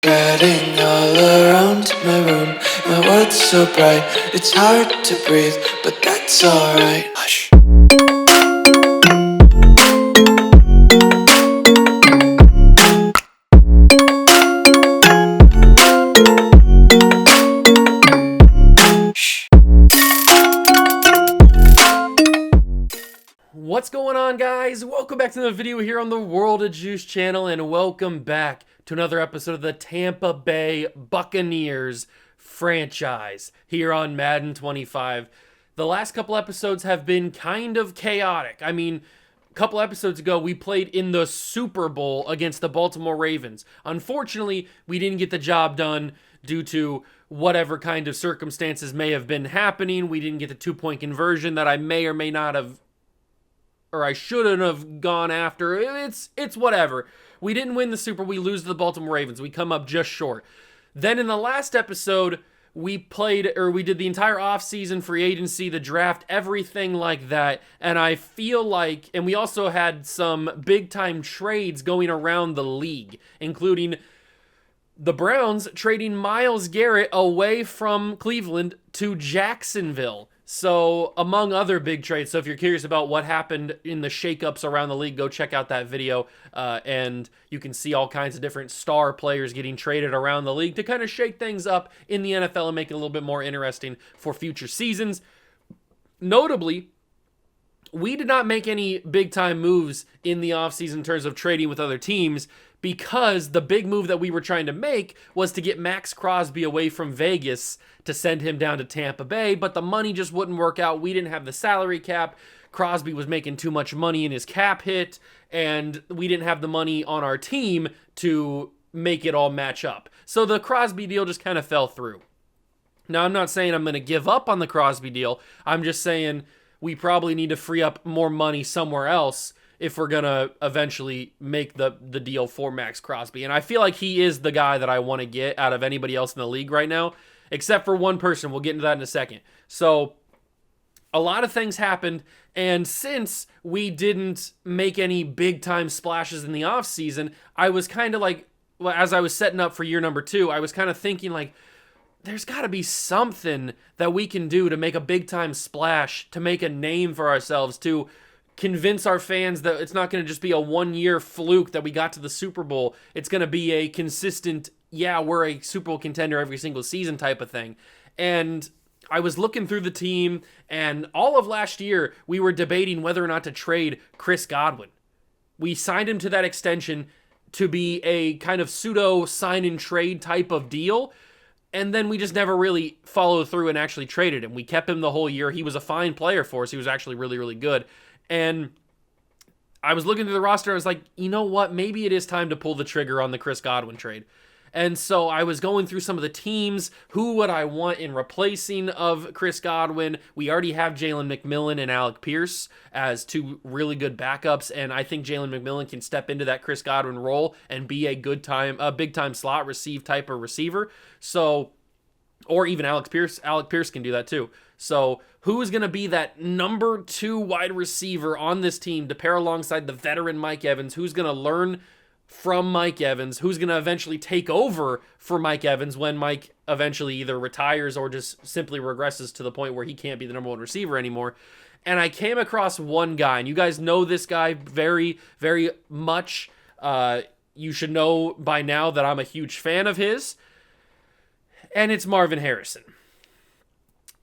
Getting all around my room, my world's so bright, it's hard to breathe, but that's alright. Hush. What's going on, guys? Welcome back to the video here on the World of Juice channel, and welcome back to another episode of the Tampa Bay Buccaneers franchise here on Madden 25. The last couple episodes have been kind of chaotic. I mean, a couple episodes ago, we played in the Super Bowl against the Baltimore Ravens. Unfortunately, we didn't get the job done due to whatever kind of circumstances may have been happening. We didn't get the two-point conversion that I may or may not have, or I shouldn't have gone after. It's whatever. We didn't win the Super. We lose to the Baltimore Ravens. We come up just short. Then in the last episode, we did the entire offseason, free agency, the draft, everything like that. And I feel like, and we also had some big-time trades going around the league, including the Browns trading Myles Garrett away from Cleveland to Jacksonville. So, among other big trades. So, if you're curious about what happened in the shakeups around the league, go check out that video. And you can see all kinds of different star players getting traded around the league to kind of shake things up in the NFL and make it a little bit more interesting for future seasons. Notably, we did not make any big-time moves in the offseason in terms of trading with other teams, because the big move that we were trying to make was to get Max Crosby away from Vegas to send him down to Tampa Bay, but the money just wouldn't work out. We didn't have the salary cap. Crosby was making too much money in his cap hit, and we didn't have the money on our team to make it all match up. So the Crosby deal just kind of fell through. Now, I'm not saying I'm going to give up on the Crosby deal. I'm just saying we probably need to free up more money somewhere else if we're going to eventually make the deal for Max Crosby. And I feel like he is the guy that I want to get out of anybody else in the league right now, except for one person. We'll get into that in a second. So a lot of things happened, and since we didn't make any big-time splashes in the offseason, I was kind of like, as I was setting up for year number 2, I was kind of thinking like, there's got to be something that we can do to make a big-time splash, to make a name for ourselves, to convince our fans that it's not going to just be a one-year fluke that we got to the Super Bowl. It's going to be a consistent, yeah, we're a Super Bowl contender every single season type of thing. And I was looking through the team, and all of last year, we were debating whether or not to trade Chris Godwin. We signed him to that extension to be a kind of pseudo sign-and-trade type of deal, and then we just never really followed through and actually traded him. We kept him the whole year. He was a fine player for us. He was actually really, really good. And I was looking through the roster, and I was like, you know what? Maybe it is time to pull the trigger on the Chris Godwin trade. And so I was going through some of the teams. Who would I want in replacing of Chris Godwin? We already have Jalen McMillan and Alec Pierce as two really good backups, and I think Jalen McMillan can step into that Chris Godwin role and be a big-time slot receive type of receiver. So, or even Alec Pierce. Alec Pierce can do that too. So who is going to be that number 2 wide receiver on this team to pair alongside the veteran Mike Evans? Who's going to learn from Mike Evans? Who's going to eventually take over for Mike Evans when Mike eventually either retires or just simply regresses to the point where he can't be the number 1 receiver anymore? And I came across one guy, and you guys know this guy very, very much. You should know by now that I'm a huge fan of his, and it's Marvin Harrison.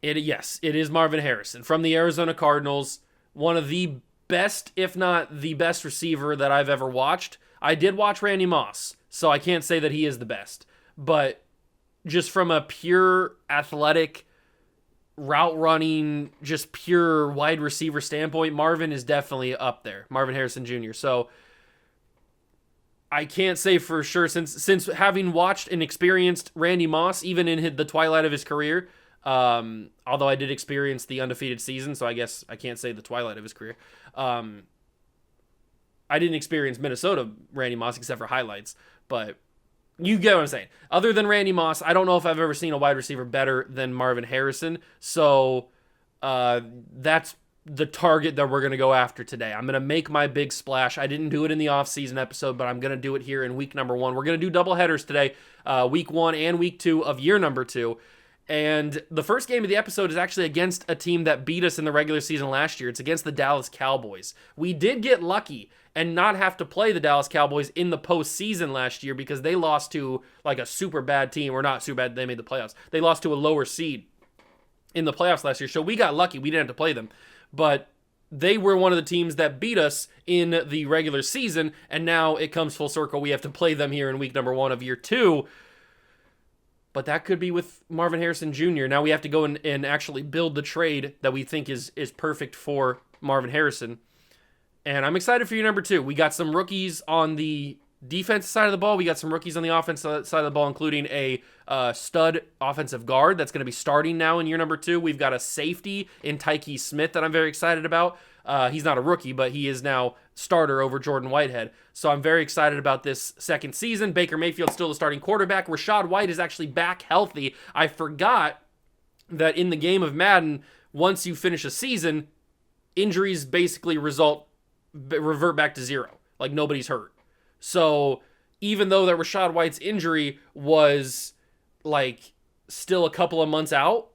Yes, it is Marvin Harrison from the Arizona Cardinals. One of the best, if not the best receiver that I've ever watched. I did watch Randy Moss, so I can't say that he is the best. But just from a pure athletic, route running, just pure wide receiver standpoint, Marvin is definitely up there. Marvin Harrison Jr. So I can't say for sure, since having watched and experienced Randy Moss, even in the twilight of his career, although I did experience the undefeated season, so I guess I can't say the twilight of his career. I didn't experience Minnesota Randy Moss except for highlights, but you get what I'm saying. Other than Randy Moss, I don't know if I've ever seen a wide receiver better than Marvin Harrison. So that's the target that we're going to go after today. I'm going to make my big splash. I didn't do it in the off-season episode, but I'm going to do it here in week number 1. We're going to do double headers today, week 1 and week 2 of year number 2. And the first game of the episode is actually against a team that beat us in the regular season last year. It's against the Dallas Cowboys. We did get lucky and not have to play the Dallas Cowboys in the postseason last year because they lost to like a super bad team, or not super bad, they made the playoffs. They lost to a lower seed in the playoffs last year, so we got lucky. We didn't have to play them. But they were one of the teams that beat us in the regular season, and now it comes full circle. We have to play them here in week number 1 of year 2. But that could be with Marvin Harrison Jr. Now we have to go and actually build the trade that we think is perfect for Marvin Harrison. And I'm excited for year number 2. We got some rookies on the defensive side of the ball. We got some rookies on the offensive side of the ball, including a stud offensive guard that's going to be starting now in year number 2. We've got a safety in Tyke Smith that I'm very excited about. He's not a rookie, but he is now starter over Jordan Whitehead. So I'm very excited about this second season. Baker Mayfield's still the starting quarterback. Rachaad White is actually back healthy. I forgot that in the game of Madden, once you finish a season, injuries basically revert back to 0. Like nobody's hurt. So even though that Rachaad White's injury was like still a couple of months out,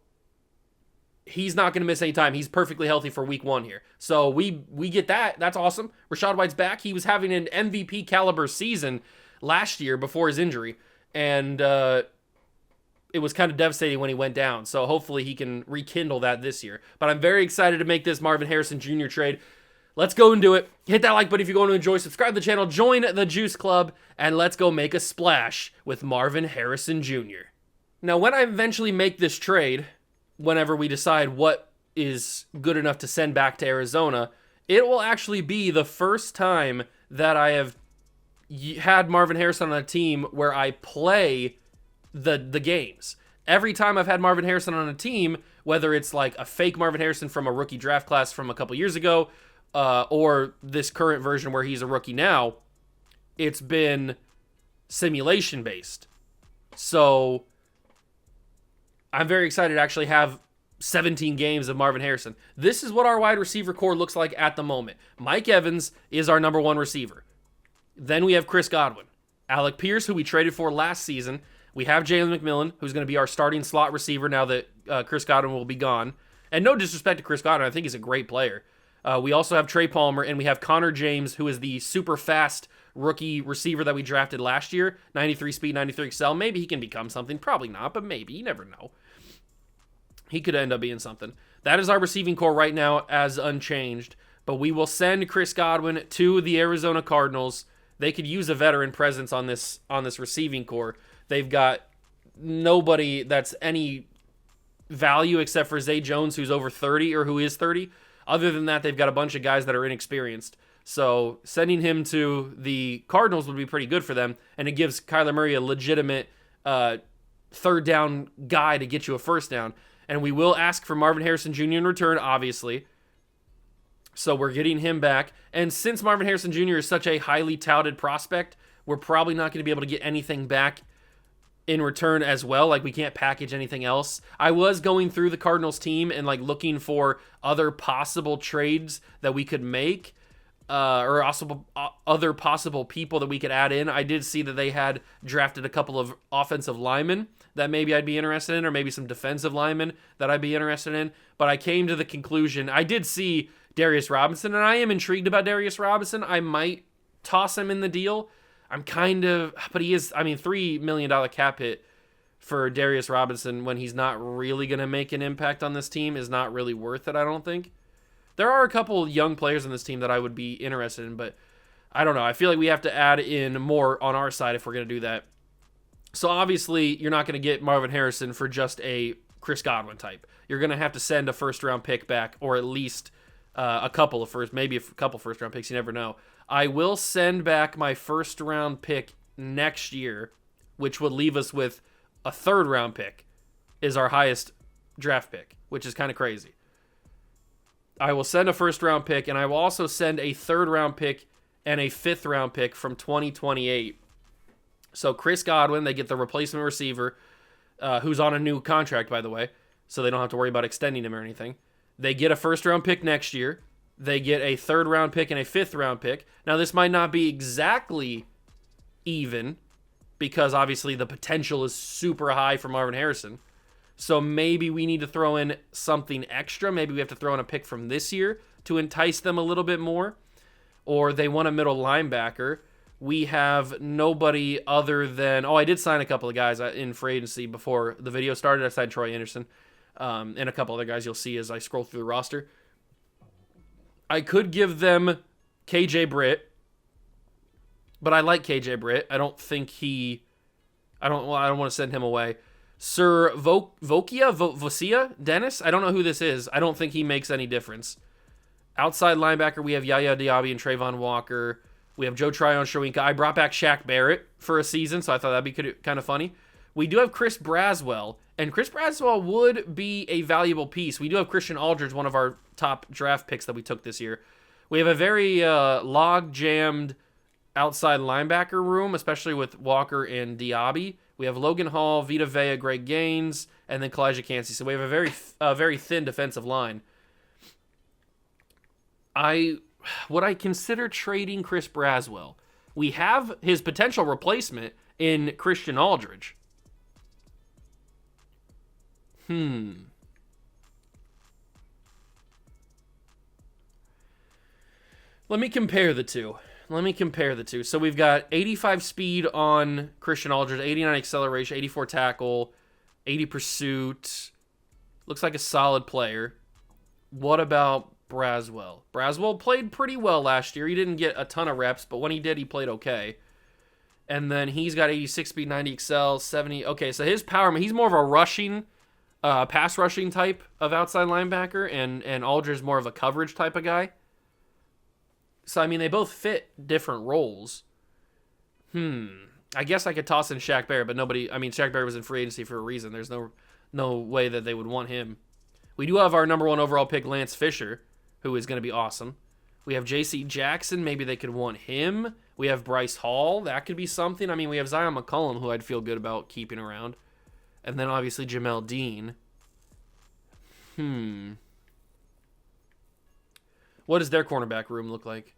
he's not going to miss any time. He's perfectly healthy for week 1 here. So we get that. That's awesome. Rachaad White's back. He was having an MVP caliber season last year before his injury. And it was kind of devastating when he went down. So hopefully he can rekindle that this year. But I'm very excited to make this Marvin Harrison Jr. trade. Let's go and do it. Hit that like button if you're going to enjoy. Subscribe to the channel. Join the Juice Club. And let's go make a splash with Marvin Harrison Jr. Now, when I eventually make this trade, whenever we decide what is good enough to send back to Arizona, it will actually be the first time that I have had Marvin Harrison on a team where I play the games. Every time I've had Marvin Harrison on a team, whether it's like a fake Marvin Harrison from a rookie draft class from a couple years ago, or this current version where he's a rookie now, it's been simulation based. So I'm very excited to actually have 17 games of Marvin Harrison. This is what our wide receiver core looks like at the moment. Mike Evans is our number 1 receiver. Then we have Chris Godwin. Alec Pierce, who we traded for last season. We have Jalen McMillan, who's going to be our starting slot receiver now that Chris Godwin will be gone. And no disrespect to Chris Godwin, I think he's a great player. We also have Trey Palmer, and we have Connor James, who is the super fast rookie receiver that we drafted last year. 93 speed, 93 excel. Maybe he can become something. Probably not, but maybe. You never know. He could end up being something. That is our receiving core right now as unchanged. But we will send Chris Godwin to the Arizona Cardinals. They could use a veteran presence on this receiving core. They've got nobody that's any value except for Zay Jones, who's over 30 or who is 30. Other than that, they've got a bunch of guys that are inexperienced. So sending him to the Cardinals would be pretty good for them, and it gives Kyler Murray a legitimate third down guy to get you a first down. And we will ask for Marvin Harrison Jr. in return, obviously. So we're getting him back. And since Marvin Harrison Jr. is such a highly touted prospect, we're probably not going to be able to get anything back in return as well. Like, we can't package anything else. I was going through the Cardinals team and like looking for other possible trades that we could make, or also other possible people that we could add in. I did see that they had drafted a couple of offensive linemen that maybe I'd be interested in, or maybe some defensive linemen that I'd be interested in. But I came to the conclusion, I did see Darius Robinson, and I am intrigued about Darius Robinson. I might toss him in the deal. But he is, $3 million cap hit for Darius Robinson when he's not really going to make an impact on this team is not really worth it, I don't think. There are a couple young players on this team that I would be interested in, but I don't know. I feel like we have to add in more on our side if we're going to do that. So obviously, you're not going to get Marvin Harrison for just a Chris Godwin type. You're going to have to send a first-round pick back, or at least maybe a couple first-round picks. You never know. I will send back my first-round pick next year, which would leave us with a third-round pick is our highest draft pick, which is kind of crazy. I will send a first-round pick, and I will also send a third-round pick and a fifth-round pick from 2028. So Chris Godwin, they get the replacement receiver, who's on a new contract, by the way, so they don't have to worry about extending him or anything. They get a first-round pick next year. They get a third-round pick and a fifth-round pick. Now, this might not be exactly even because obviously the potential is super high for Marvin Harrison. So maybe we need to throw in something extra. Maybe we have to throw in a pick from this year to entice them a little bit more. Or they want a middle linebacker. We have nobody other than... Oh, I did sign a couple of guys in free agency before the video started. I signed Troy Anderson and a couple other guys you'll see as I scroll through the roster. I could give them KJ Britt, but I like KJ Britt. I don't think I don't want to send him away. Sir Vocia Dennis? I don't know who this is. I don't think he makes any difference. Outside linebacker, we have Yaya Diaby and Trayvon Walker. We have Joe Tryon-Shoyinka. I brought back Shaq Barrett for a season, so I thought that'd be kind of funny. We do have Chris Braswell, and Chris Braswell would be a valuable piece. We do have Christian Aldridge, one of our top draft picks that we took this year. We have a very log-jammed outside linebacker room, especially with Walker and Diaby. We have Logan Hall, Vita Vea, Greg Gaines, and then Kalijah Kancey. So we have a very thin defensive line. Would I consider trading Chris Braswell? We have his potential replacement in Christian Aldridge. Let me compare the two. So we've got 85 speed on Christian Aldridge, 89 acceleration, 84 tackle, 80 pursuit. Looks like a solid player. What about Braswell? Braswell played pretty well last year. He didn't get a ton of reps, but when he did, he played okay. And then he's got 86 speed, 90 excel, 70. Okay, so his power, he's more of a rushing, pass rushing type of outside linebacker, and Aldridge is more of a coverage type of guy. So, I mean, they both fit different roles. I guess I could toss in Shaq Barrett, but Shaq Barrett was in free agency for a reason. There's no way that they would want him. We do have our number 1 overall pick, Lance Fisher, who is going to be awesome. We have J.C. Jackson. Maybe they could want him. We have Bryce Hall. That could be something. I mean, we have Zion McCollum, who I'd feel good about keeping around. And then, obviously, Jamel Dean. What does their cornerback room look like?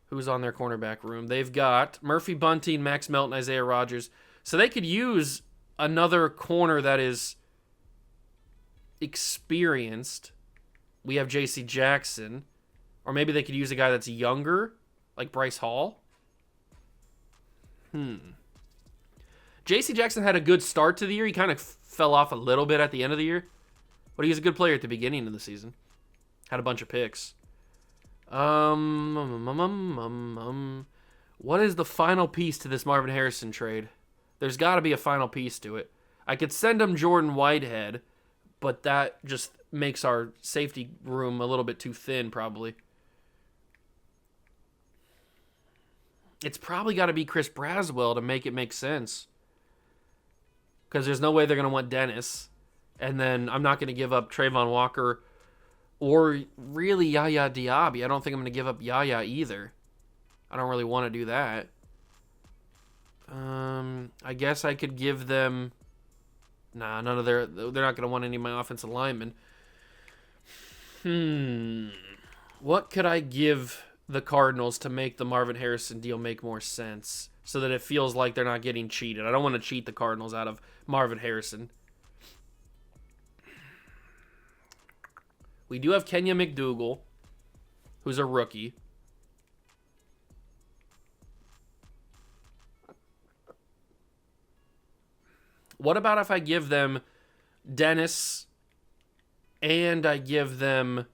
Who's on their cornerback room? They've got Murphy Bunting, Max Melton, Isaiah Rodgers. So they could use another corner that is experienced. We have J.C. Jackson. Or maybe they could use a guy that's younger, like Bryce Hall. J.C. Jackson had a good start to the year. He kind of fell off a little bit at the end of the year. But he was a good player at the beginning of the season. Had a bunch of picks. What is the final piece to this Marvin Harrison trade? There's got to be a final piece to it. I could send him Jordan Whitehead, but that just makes our safety room a little bit too thin, probably. It's probably got to be Chris Braswell to make it make sense. Because there's no way they're going to want Dennis. And then I'm not going to give up Trayvon Walker or really Yaya Diaby. I don't think I'm going to give up Yaya either. I don't really want to do that. I guess I could give them... Nah, they're not going to want any of my offensive linemen. What could I give the Cardinals to make the Marvin Harrison deal make more sense so that it feels like they're not getting cheated? I don't want to cheat the Cardinals out of Marvin Harrison. We do have Kenya McDougal, who's a rookie. What about if I give them Dennis and I give them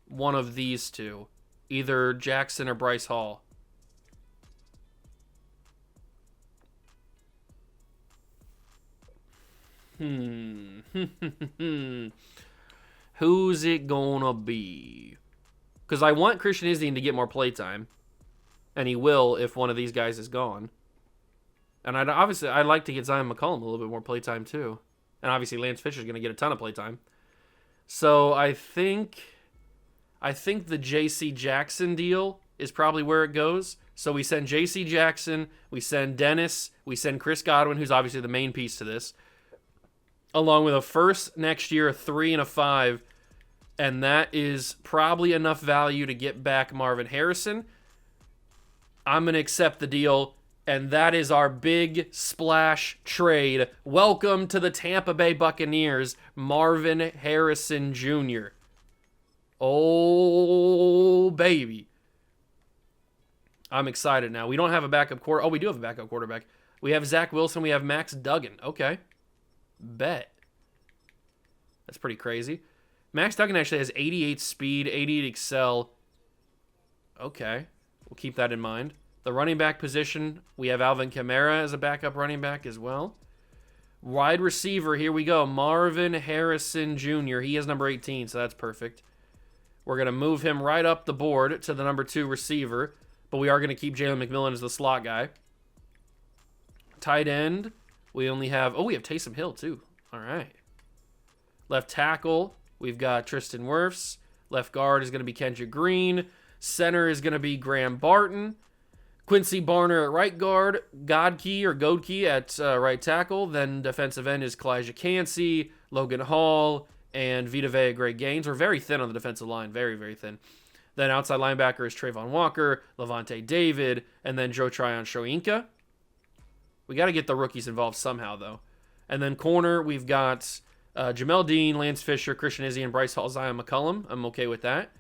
one of these two? Either Jackson or Bryce Hall. Who's it gonna be? Because I want Christian Izzy to get more playtime. And he will if one of these guys is gone. And I'd like to get Zion McCollum a little bit more playtime too. And obviously Lance Fisher's going to get a ton of playtime. So I think the J.C. Jackson deal is probably where it goes. So we send J.C. Jackson, we send Dennis, we send Chris Godwin, who's obviously the main piece to this. along with a first next year, a 3 and a 5, and that is probably enough value to get back Marvin Harrison. I'm going to accept the deal, and that is our big splash trade. Welcome to the Tampa Bay Buccaneers, Marvin Harrison Jr. Oh, baby. I'm excited now. We don't have a backup quarter. Oh, we do have a backup quarterback. We have Zach Wilson. We have Max Duggan. Okay. Bet. That's pretty crazy. Max Duggan actually has 88 speed, 88 excel. Okay. We'll keep that in mind. The running back position, we have Alvin Kamara as a backup running back as well. Wide receiver, here we go. Marvin Harrison Jr. He has number 18, so that's perfect. We're going to move him right up the board to the number 2 receiver, but we are going to keep Jalen McMillan as the slot guy. Tight end, we only have... Oh, we have Taysom Hill, too. All right. Left tackle, we've got Tristan Wirfs. Left guard is going to be Kendrick Green. Center is going to be Graham Barton. Quincy Barner at right guard. Godkey at right tackle. Then defensive end is Kalijah Cansey, Logan Hall, and Vita Vea Greg Gaines. We're very thin on the defensive line. Very, very thin. Then outside linebacker is Trayvon Walker, Levante David, and then Joe Tryon Shoyinka. We got to get the rookies involved somehow, though. And then corner, we've got Jamel Dean, Lance Fisher, Christian Izzy, and Bryce Hall, Zion McCullum. I'm okay with that.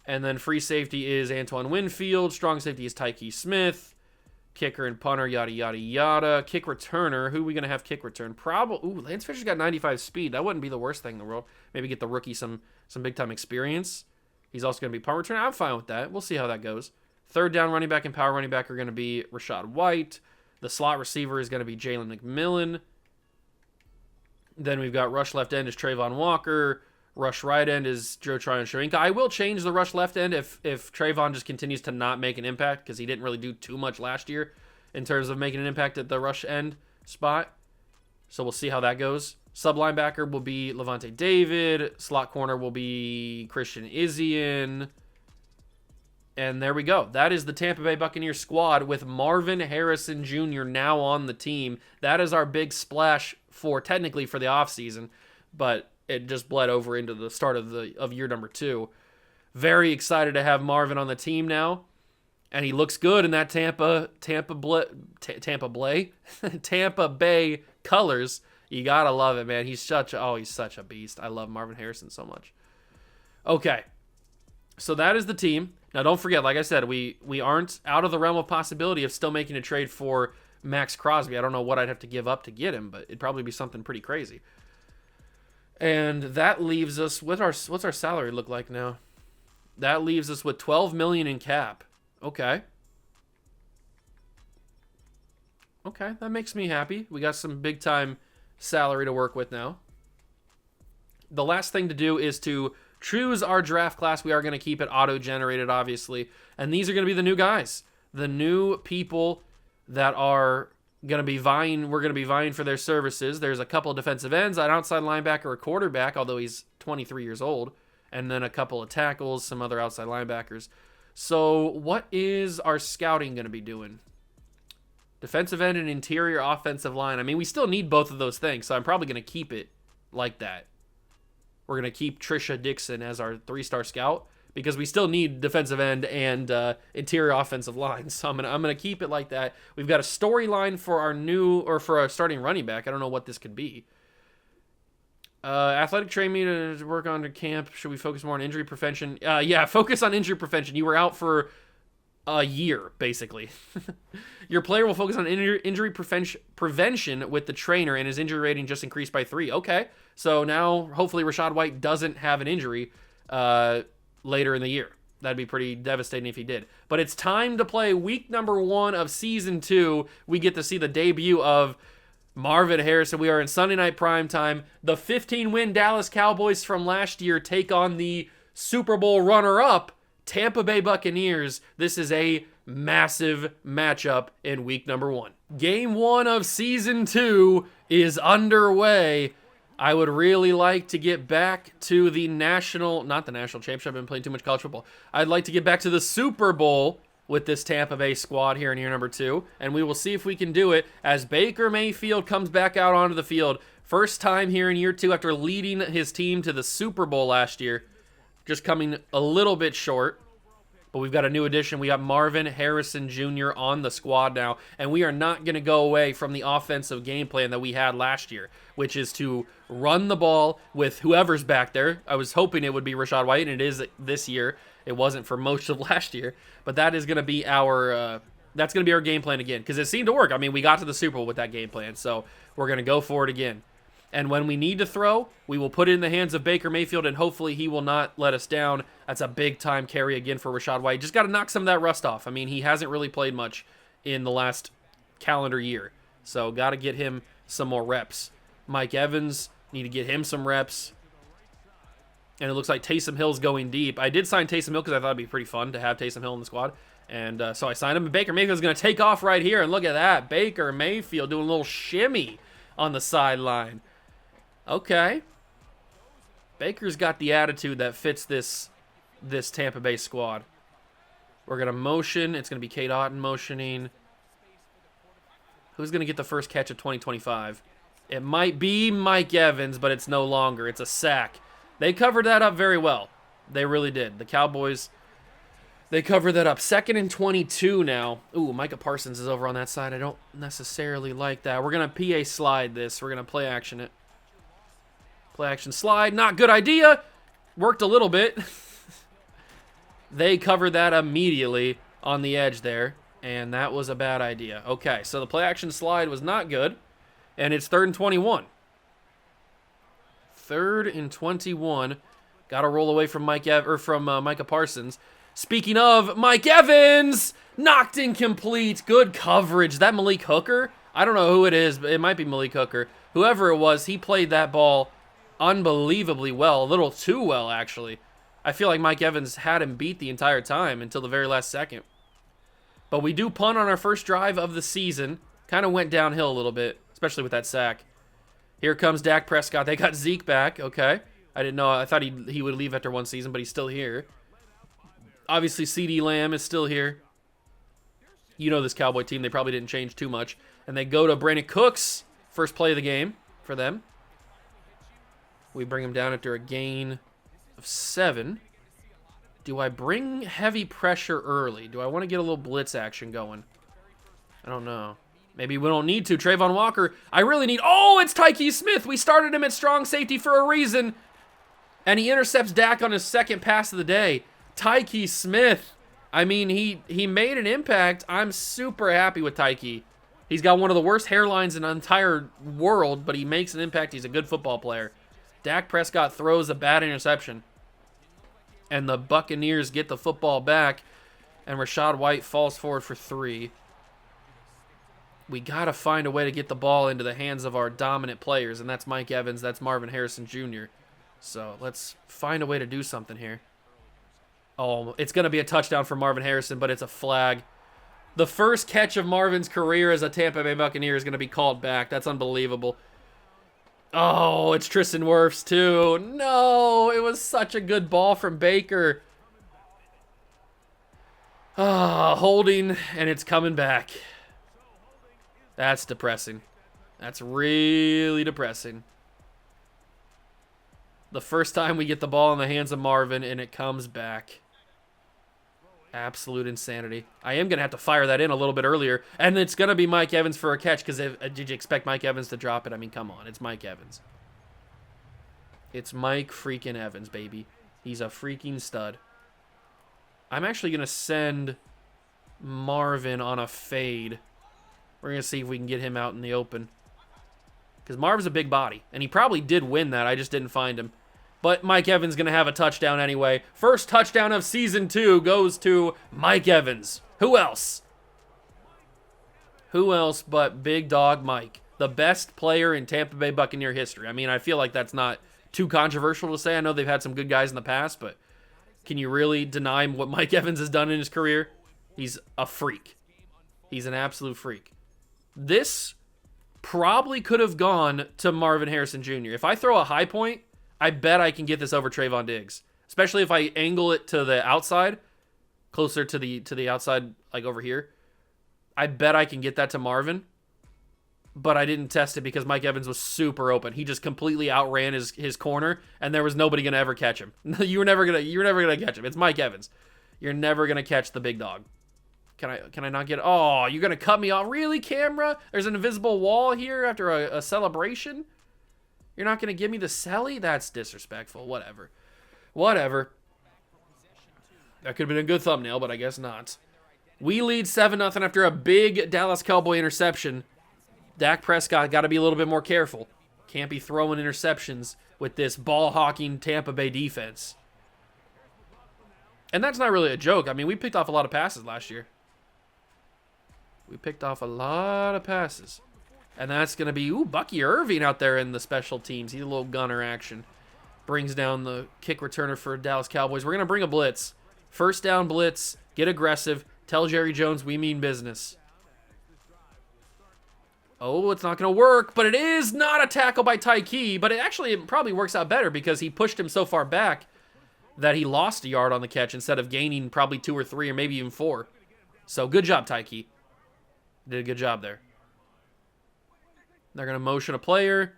And then free safety is Antoine Winfield. Strong safety is Tyke Smith. Kicker and punter, yada, yada, yada. Kick returner. Who are we going to have kick return? Probably. Ooh, Lance Fisher's got 95 speed. That wouldn't be the worst thing in the world. Maybe get the rookie some big-time experience. He's also going to be punt returner. I'm fine with that. We'll see how that goes. Third down running back and power running back are going to be Rashad White. The slot receiver is going to be Jalen McMillan. Then we've got rush left end is Trayvon Walker. Rush right end is Joe Tryon Shoyinka. I will change the rush left end if Trayvon just continues to not make an impact, because he didn't really do too much last year in terms of making an impact at the rush end spot. So we'll see how that goes. Sub linebacker will be Levante David. Slot corner will be Christian Izzian. And there we go. That is the Tampa Bay Buccaneers squad with Marvin Harrison Jr. now on the team. That is our big splash technically for the offseason, but it just bled over into the start of year number 2. Very excited to have Marvin on the team now, and he looks good in that Tampa Bay colors. You gotta love it, man. He's such a beast. I love Marvin Harrison so much. Okay, so that is the team. Now, don't forget, like I said, we aren't out of the realm of possibility of still making a trade for Max Crosby. I don't know what I'd have to give up to get him, but it'd probably be something pretty crazy. And that leaves us with what's our salary look like now? That leaves us with $12 million in cap. Okay, that makes me happy. We got some big time salary to work with now. The last thing to do is to choose our draft class. We are going to keep it auto-generated, obviously. And these are going to be the new guys. The new people that are going to be vying. We're going to be vying for their services. There's a couple of defensive ends, an outside linebacker, a quarterback, although he's 23 years old. And then a couple of tackles, some other outside linebackers. So what is our scouting going to be doing? Defensive end and interior offensive line. I mean, we still need both of those things, so I'm probably going to keep it like that. We're going to keep Trisha Dixon as our 3-star scout because we still need defensive end and interior offensive line. So I'm gonna keep it like that. We've got a storyline for our starting running back. I don't know what this could be. Athletic training to work on to camp. Should we focus more on injury prevention? Yeah, focus on injury prevention. You were out for a year, basically. Your player will focus on injury prevention with the trainer, and his injury rating just increased by 3. Okay, so now hopefully Rashad White doesn't have an injury later in the year. That'd be pretty devastating if he did. But it's time to play week number 1 of season 2. We get to see the debut of Marvin Harrison. We are in Sunday night primetime. The 15-win Dallas Cowboys from last year take on the Super Bowl runner-up Tampa Bay Buccaneers. This is a massive matchup in week number 1. Game 1 of season 2 is underway. I would really like to get back to the not the national championship. I've been playing too much college football. I'd like to get back to the Super Bowl with this Tampa Bay squad here in year number 2, and we will see if we can do it as Baker Mayfield comes back out onto the field First time here in year 2 after leading his team to the Super Bowl last year. Just coming a little bit short. But we've got a new addition. We got Marvin Harrison Jr. on the squad now. And we are not going to go away from the offensive game plan that we had last year, which is to run the ball with whoever's back there. I was hoping it would be Rachaad White, and it is this year. It wasn't for most of last year. But that is going to be our game plan again, because it seemed to work. I mean, we got to the Super Bowl with that game plan, so we're going to go for it again. And when we need to throw, we will put it in the hands of Baker Mayfield, and hopefully he will not let us down. That's a big-time carry again for Rachaad White. Just got to knock some of that rust off. I mean, he hasn't really played much in the last calendar year, so got to get him some more reps. Mike Evans, need to get him some reps. And it looks like Taysom Hill's going deep. I did sign Taysom Hill because I thought it'd be pretty fun to have Taysom Hill in the squad. And so I signed him, and Baker Mayfield's going to take off right here. And look at that. Baker Mayfield doing a little shimmy on the sideline. Okay. Baker's got the attitude that fits this Tampa Bay squad. We're going to motion. It's going to be Kate Otten motioning. Who's going to get the first catch of 2025? It might be Mike Evans, but it's no longer. It's a sack. They covered that up very well. They really did. The Cowboys, they covered that up. 2nd and 22 now. Ooh, Micah Parsons is over on that side. I don't necessarily like that. We're going to PA slide this. We're going to play action it. Play action slide. Not good idea. Worked a little bit. They covered that immediately on the edge there, and that was a bad idea. Okay, so the play action slide was not good, and it's 3rd and 21. 3rd and 21. Got to roll away from Micah Parsons. Speaking of Mike Evans, knocked incomplete. Good coverage. That Malik Hooker? I don't know who it is, but it might be Malik Hooker. Whoever it was, he played that ball unbelievably well. A little too well, actually. I feel like Mike Evans had him beat the entire time until the very last second. But we do punt on our first drive of the season. Kind of went downhill a little bit, especially with that sack. Here comes Dak Prescott. They got Zeke back. Okay. I didn't know. I thought he would leave after one season, but he's still here. Obviously, CeeDee Lamb is still here. You know this Cowboy team. They probably didn't change too much. And they go to Brandon Cooks. First play of the game for them. We bring him down after a gain of 7. Do I bring heavy pressure early? Do I want to get a little blitz action going? I don't know. Maybe we don't need to. Trayvon Walker, I really need... Oh, it's Tyke Smith. We started him at strong safety for a reason. And he intercepts Dak on his second pass of the day. Tyke Smith. I mean, he made an impact. I'm super happy with Tyke. He's got one of the worst hairlines in the entire world, but he makes an impact. He's a good football player. Dak Prescott throws a bad interception. And the Buccaneers get the football back. And Rachaad White falls forward for 3. We got to find a way to get the ball into the hands of our dominant players. And that's Mike Evans. That's Marvin Harrison Jr. So let's find a way to do something here. Oh, it's going to be a touchdown for Marvin Harrison, but it's a flag. The first catch of Marvin's career as a Tampa Bay Buccaneer is going to be called back. That's unbelievable. Oh, it's Tristan Wirfs too. No, it was such a good ball from Baker. Holding, and it's coming back. That's depressing. That's really depressing. The first time we get the ball in the hands of Marvin, and it comes back. Absolute insanity. I am going to have to fire that in a little bit earlier. And it's going to be Mike Evans for a catch, because did you expect Mike Evans to drop it? I mean, come on. It's Mike Evans. It's Mike freaking Evans, baby. He's a freaking stud. I'm actually going to send Marvin on a fade. We're going to see if we can get him out in the open. Because Marv's a big body. And he probably did win that. I just didn't find him. But Mike Evans going to have a touchdown anyway. First touchdown of Season 2 goes to Mike Evans. Who else? Who else but Big Dog Mike? The best player in Tampa Bay Buccaneer history. I mean, I feel like that's not too controversial to say. I know they've had some good guys in the past, but can you really deny what Mike Evans has done in his career? He's a freak. He's an absolute freak. This probably could have gone to Marvin Harrison Jr. If I throw a high point, I bet I can get this over Trayvon Diggs. Especially if I angle it to the outside, closer to the outside, like over here. I bet I can get that to Marvin. but I didn't test it because Mike Evans was super open. He just completely outran his corner, and there was nobody gonna ever catch him. You're never gonna catch him. It's Mike Evans. You're never gonna catch the big dog. Can I not get? Oh, you're gonna cut me off? Really, camera? There's an invisible wall here after a celebration. You're not gonna give me the celly? That's disrespectful. Whatever. Whatever. That could have been a good thumbnail, but I guess not. We lead 7-0 after a big Dallas Cowboy interception. Dak Prescott got to be a little bit more careful. Can't be throwing interceptions with this ball-hawking Tampa Bay defense. And that's not really a joke. I mean, we picked off a lot of passes last year. We picked off a lot of passes. And that's going to be, ooh, Bucky Irving out there in the special teams. He's a little gunner action. Brings down the kick returner for Dallas Cowboys. We're going to bring a blitz. First down blitz. Get aggressive. Tell Jerry Jones we mean business. Oh, it's not going to work, but it is not a tackle by Tyke, but it probably works out better because he pushed him so far back that he lost a yard on the catch instead of gaining probably 2 or 3 or maybe even 4. So good job, Tyke. Did a good job there. They're going to motion a player,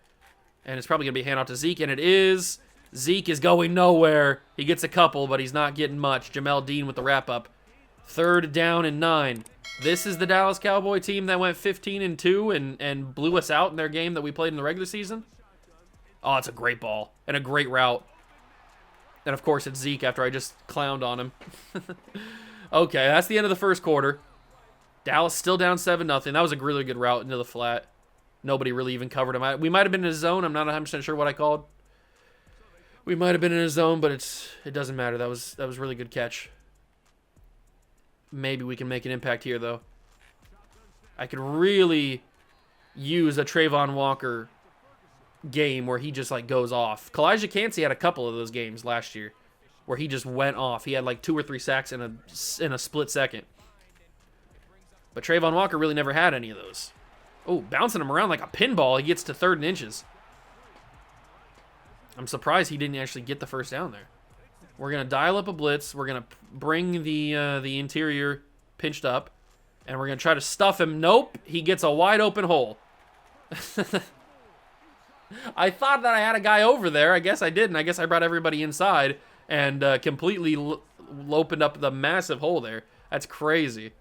and it's probably going to be a handoff to Zeke, and it is. Zeke is going nowhere. He gets a couple, but he's not getting much. Jamel Dean with the wrap-up. 3rd down and 9. This is the Dallas Cowboy team that went 15-2 and blew us out in their game that we played in the regular season. Oh, it's a great ball and a great route. And, of course, it's Zeke after I just clowned on him. Okay, that's the end of the first quarter. Dallas still down 7-0. That was a really good route into the flat. Nobody really even covered him. We might have been in his zone. I'm not 100% sure what I called. We might have been in his zone, but it doesn't matter. That was a really good catch. Maybe we can make an impact here, though. I could really use a Trayvon Walker game where he just, like, goes off. Kalijah Cansey had a couple of those games last year where he just went off. He had, like, 2 or 3 sacks in a split second. But Trayvon Walker really never had any of those. Oh, bouncing him around like a pinball. He gets to 3rd and inches. I'm surprised he didn't actually get the first down there. We're going to dial up a blitz. We're going to bring the interior pinched up. And we're going to try to stuff him. Nope. He gets a wide open hole. I thought that I had a guy over there. I guess I didn't. I guess I brought everybody inside and completely opened up the massive hole there. That's crazy.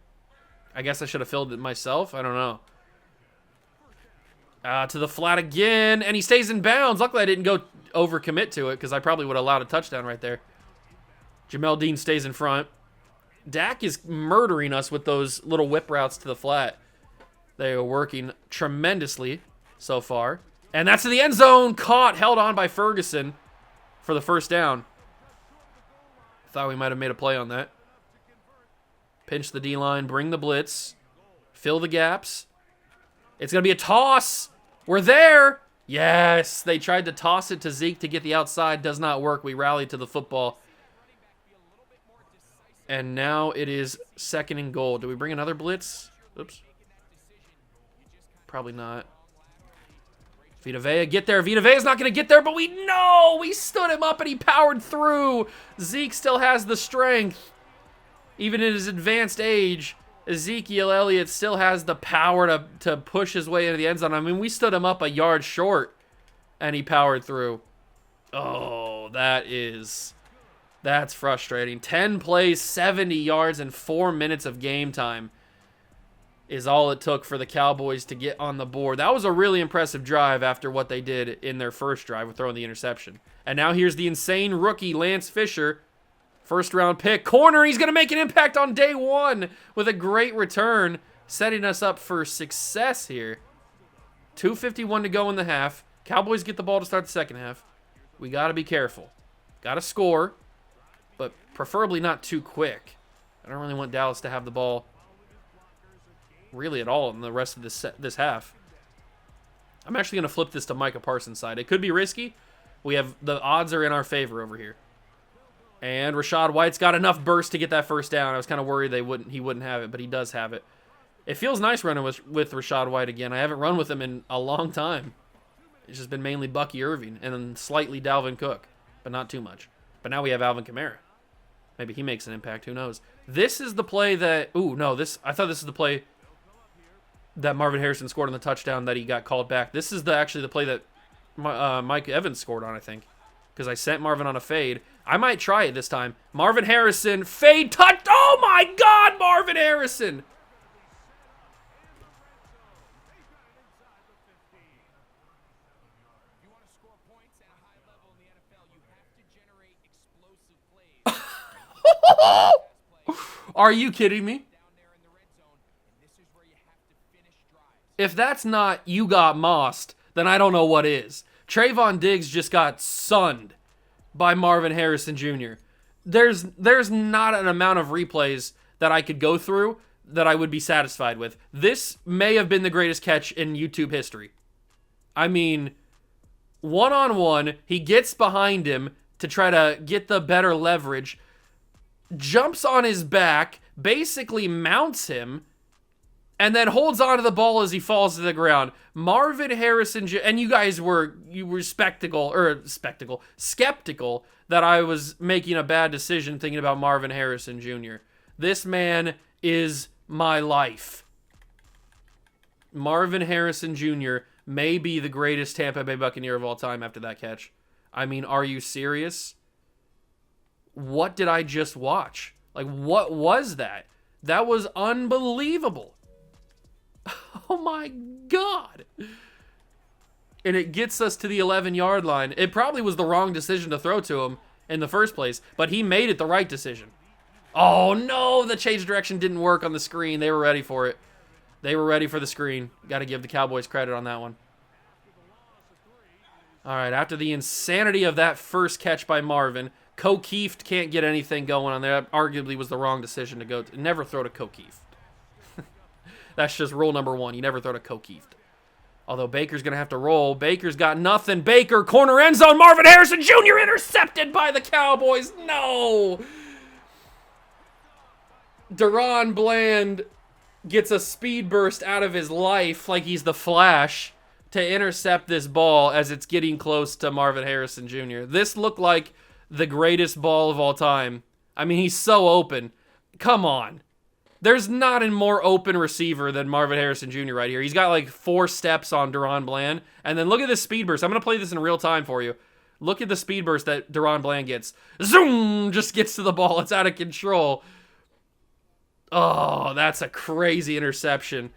I guess I should have filled it myself. I don't know. To the flat again. And he stays in bounds. Luckily, I didn't go overcommit to it because I probably would have allowed a touchdown right there. Jamel Dean stays in front. Dak is murdering us with those little whip routes to the flat. They are working tremendously so far. And that's in the end zone. Caught, held on by Ferguson for the first down. Thought we might have made a play on that. Pinch the D-line, bring the blitz. Fill the gaps. It's going to be a toss. We're there. Yes, they tried to toss it to Zeke to get the outside. Does not work. We rallied to the football. And now it is 2nd and goal. Do we bring another blitz? Oops. Probably not. Vita Vea, get there. Vita Vea's not going to get there, but we stood him up and he powered through. Zeke still has the strength. Even in his advanced age, Ezekiel Elliott still has the power to push his way into the end zone. I mean, we stood him up a yard short and he powered through. Oh, that's frustrating. 10 plays, 70 yards, and 4 minutes of game time is all it took for the Cowboys to get on the board. That was a really impressive drive after what they did in their first drive with throwing the interception. And now here's the insane rookie, Lance Fisher. First-round pick. Corner, he's going to make an impact on day 1 with a great return, setting us up for success here. 2:51 to go in the half. Cowboys get the ball to start the second half. We got to be careful. Got to score, but preferably not too quick. I don't really want Dallas to have the ball really at all in the rest of this half. I'm actually going to flip this to Micah Parsons' side. It could be risky. The odds are in our favor over here. And Rachaad White's got enough burst to get that first down. I was kind of worried he wouldn't have it, but he does have it. It feels nice running with Rachaad White again. I haven't run with him in a long time. It's just been mainly Bucky Irving and then slightly Dalvin Cook, but not too much. But now we have Alvin Kamara. Maybe he makes an impact. Who knows? This is the play that... Ooh, no. I thought this is the play that Marvin Harrison scored on the touchdown that he got called back. This is actually the play that Mike Evans scored on, I think, because I sent Marvin on a fade. I might try it this time. Marvin Harrison, fade touch. Oh my God, Marvin Harrison. Are you kidding me? If that's not you got mossed, then I don't know what is. Trayvon Diggs just got sunned by Marvin Harrison Jr. There's not an amount of replays that I could go through that I would be satisfied with. This may have been the greatest catch in YouTube history. I mean, one-on-one, he gets behind him to try to get the better leverage, jumps on his back, basically mounts him, and then holds onto the ball as he falls to the ground. Marvin Harrison, and you guys were skeptical that I was making a bad decision thinking about Marvin Harrison Jr. This man is my life. Marvin Harrison Jr. may be the greatest Tampa Bay Buccaneer of all time after that catch. I mean, are you serious? What did I just watch? Like, what was that? That was unbelievable. Oh my God. And it gets us to the 11-yard line. It probably was the wrong decision to throw to him in the first place, but he made it the right decision. Oh no, the change of direction didn't work on the screen. They were ready for it. They were ready for the screen. Got to give the Cowboys credit on that one. All right, after the insanity of that first catch by Marvin, O'Keefe can't get anything going on there. That arguably was the wrong decision to go to. Never throw to O'Keefe. That's just rule number one. You never throw to O'Keefe. Although Baker's going to have to roll. Baker's got nothing. Baker, corner end zone. Marvin Harrison Jr. intercepted by the Cowboys. No. Deron Bland gets a speed burst out of his life like he's the Flash to intercept this ball as it's getting close to Marvin Harrison Jr. This looked like the greatest ball of all time. I mean, he's so open. Come on. There's not a more open receiver than Marvin Harrison Jr. right here. He's got like 4 steps on Deron Bland. And then look at this speed burst. I'm going to play this in real time for you. Look at the speed burst that Deron Bland gets. Zoom! Just gets to the ball. It's out of control. Oh, that's a crazy interception.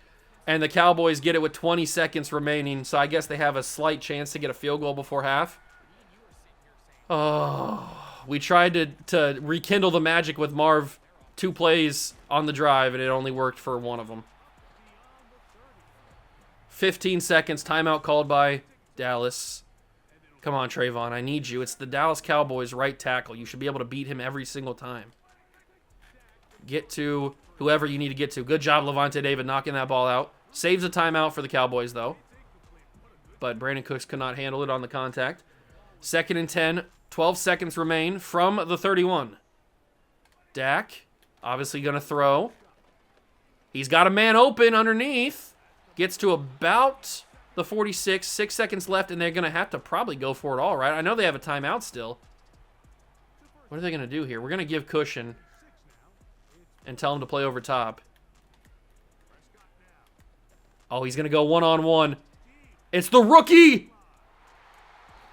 And the Cowboys get it with 20 seconds remaining. So I guess they have a slight chance to get a field goal before half. Oh, we tried to rekindle the magic with Marv 2 plays on the drive, and it only worked for one of them. 15 seconds, timeout called by Dallas. Come on, Trayvon, I need you. It's the Dallas Cowboys right tackle. You should be able to beat him every single time. Get to whoever you need to get to. Good job, Levante David, knocking that ball out. Saves a timeout for the Cowboys, though. But Brandon Cooks could not handle it on the contact. 2nd and 10, 12 seconds remain from the 31. Dak, obviously going to throw. He's got a man open underneath. Gets to about the 46. 6 seconds left, and they're going to have to probably go for it all, right? I know they have a timeout still. What are they going to do here? We're going to give cushion and tell him to play over top. Oh, he's going to go one-on-one. It's the rookie!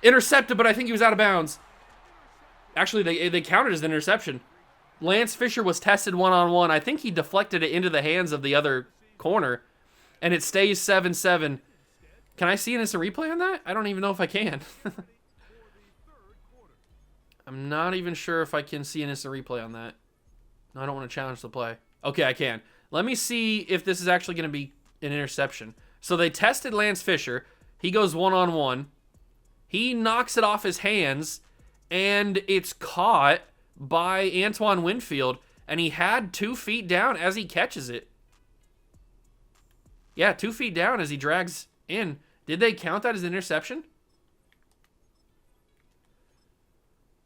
Intercepted, but I think he was out of bounds. Actually, they counted as an interception. Lance Fisher was tested one-on-one. I think he deflected it into the hands of the other corner, and it stays 7-7. Can I see an instant replay on that? I don't even know if I can. I'm not even sure if I can see an instant replay on that. No, I don't want to challenge the play. Okay, I can. Let me see if this is actually going to be an interception. So they tested Lance Fisher. He goes one-on-one. He knocks it off his hands, and it's caught by Antoine Winfield, and he had 2 feet down as he catches it. Yeah, 2 feet down as he drags in. Did they count that as an interception?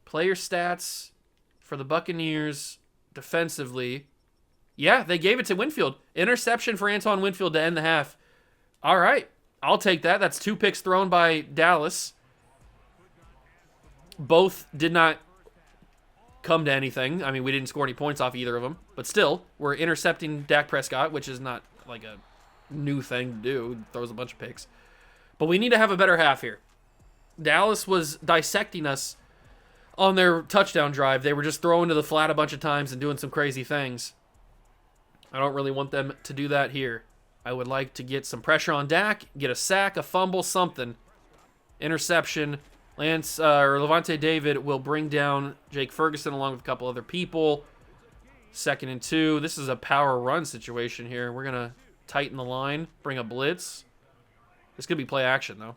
Player stats for the Buccaneers defensively. Yeah, they gave it to Winfield. Interception for Antoine Winfield to end the half. All right, I'll take that. That's 2 picks thrown by Dallas. Both did not come to anything. I mean, we didn't score any points off either of them. But still, we're intercepting Dak Prescott, which is not like a new thing to do. He throws a bunch of picks. But we need to have a better half here. Dallas was dissecting us on their touchdown drive. They were just throwing to the flat a bunch of times and doing some crazy things. I don't really want them to do that here. I would like to get some pressure on Dak, get a sack, a fumble, something. Interception. Levante David will bring down Jake Ferguson along with a couple other people. 2nd and 2. This is a power run situation here. We're going to tighten the line, bring a blitz. This could be play action, though.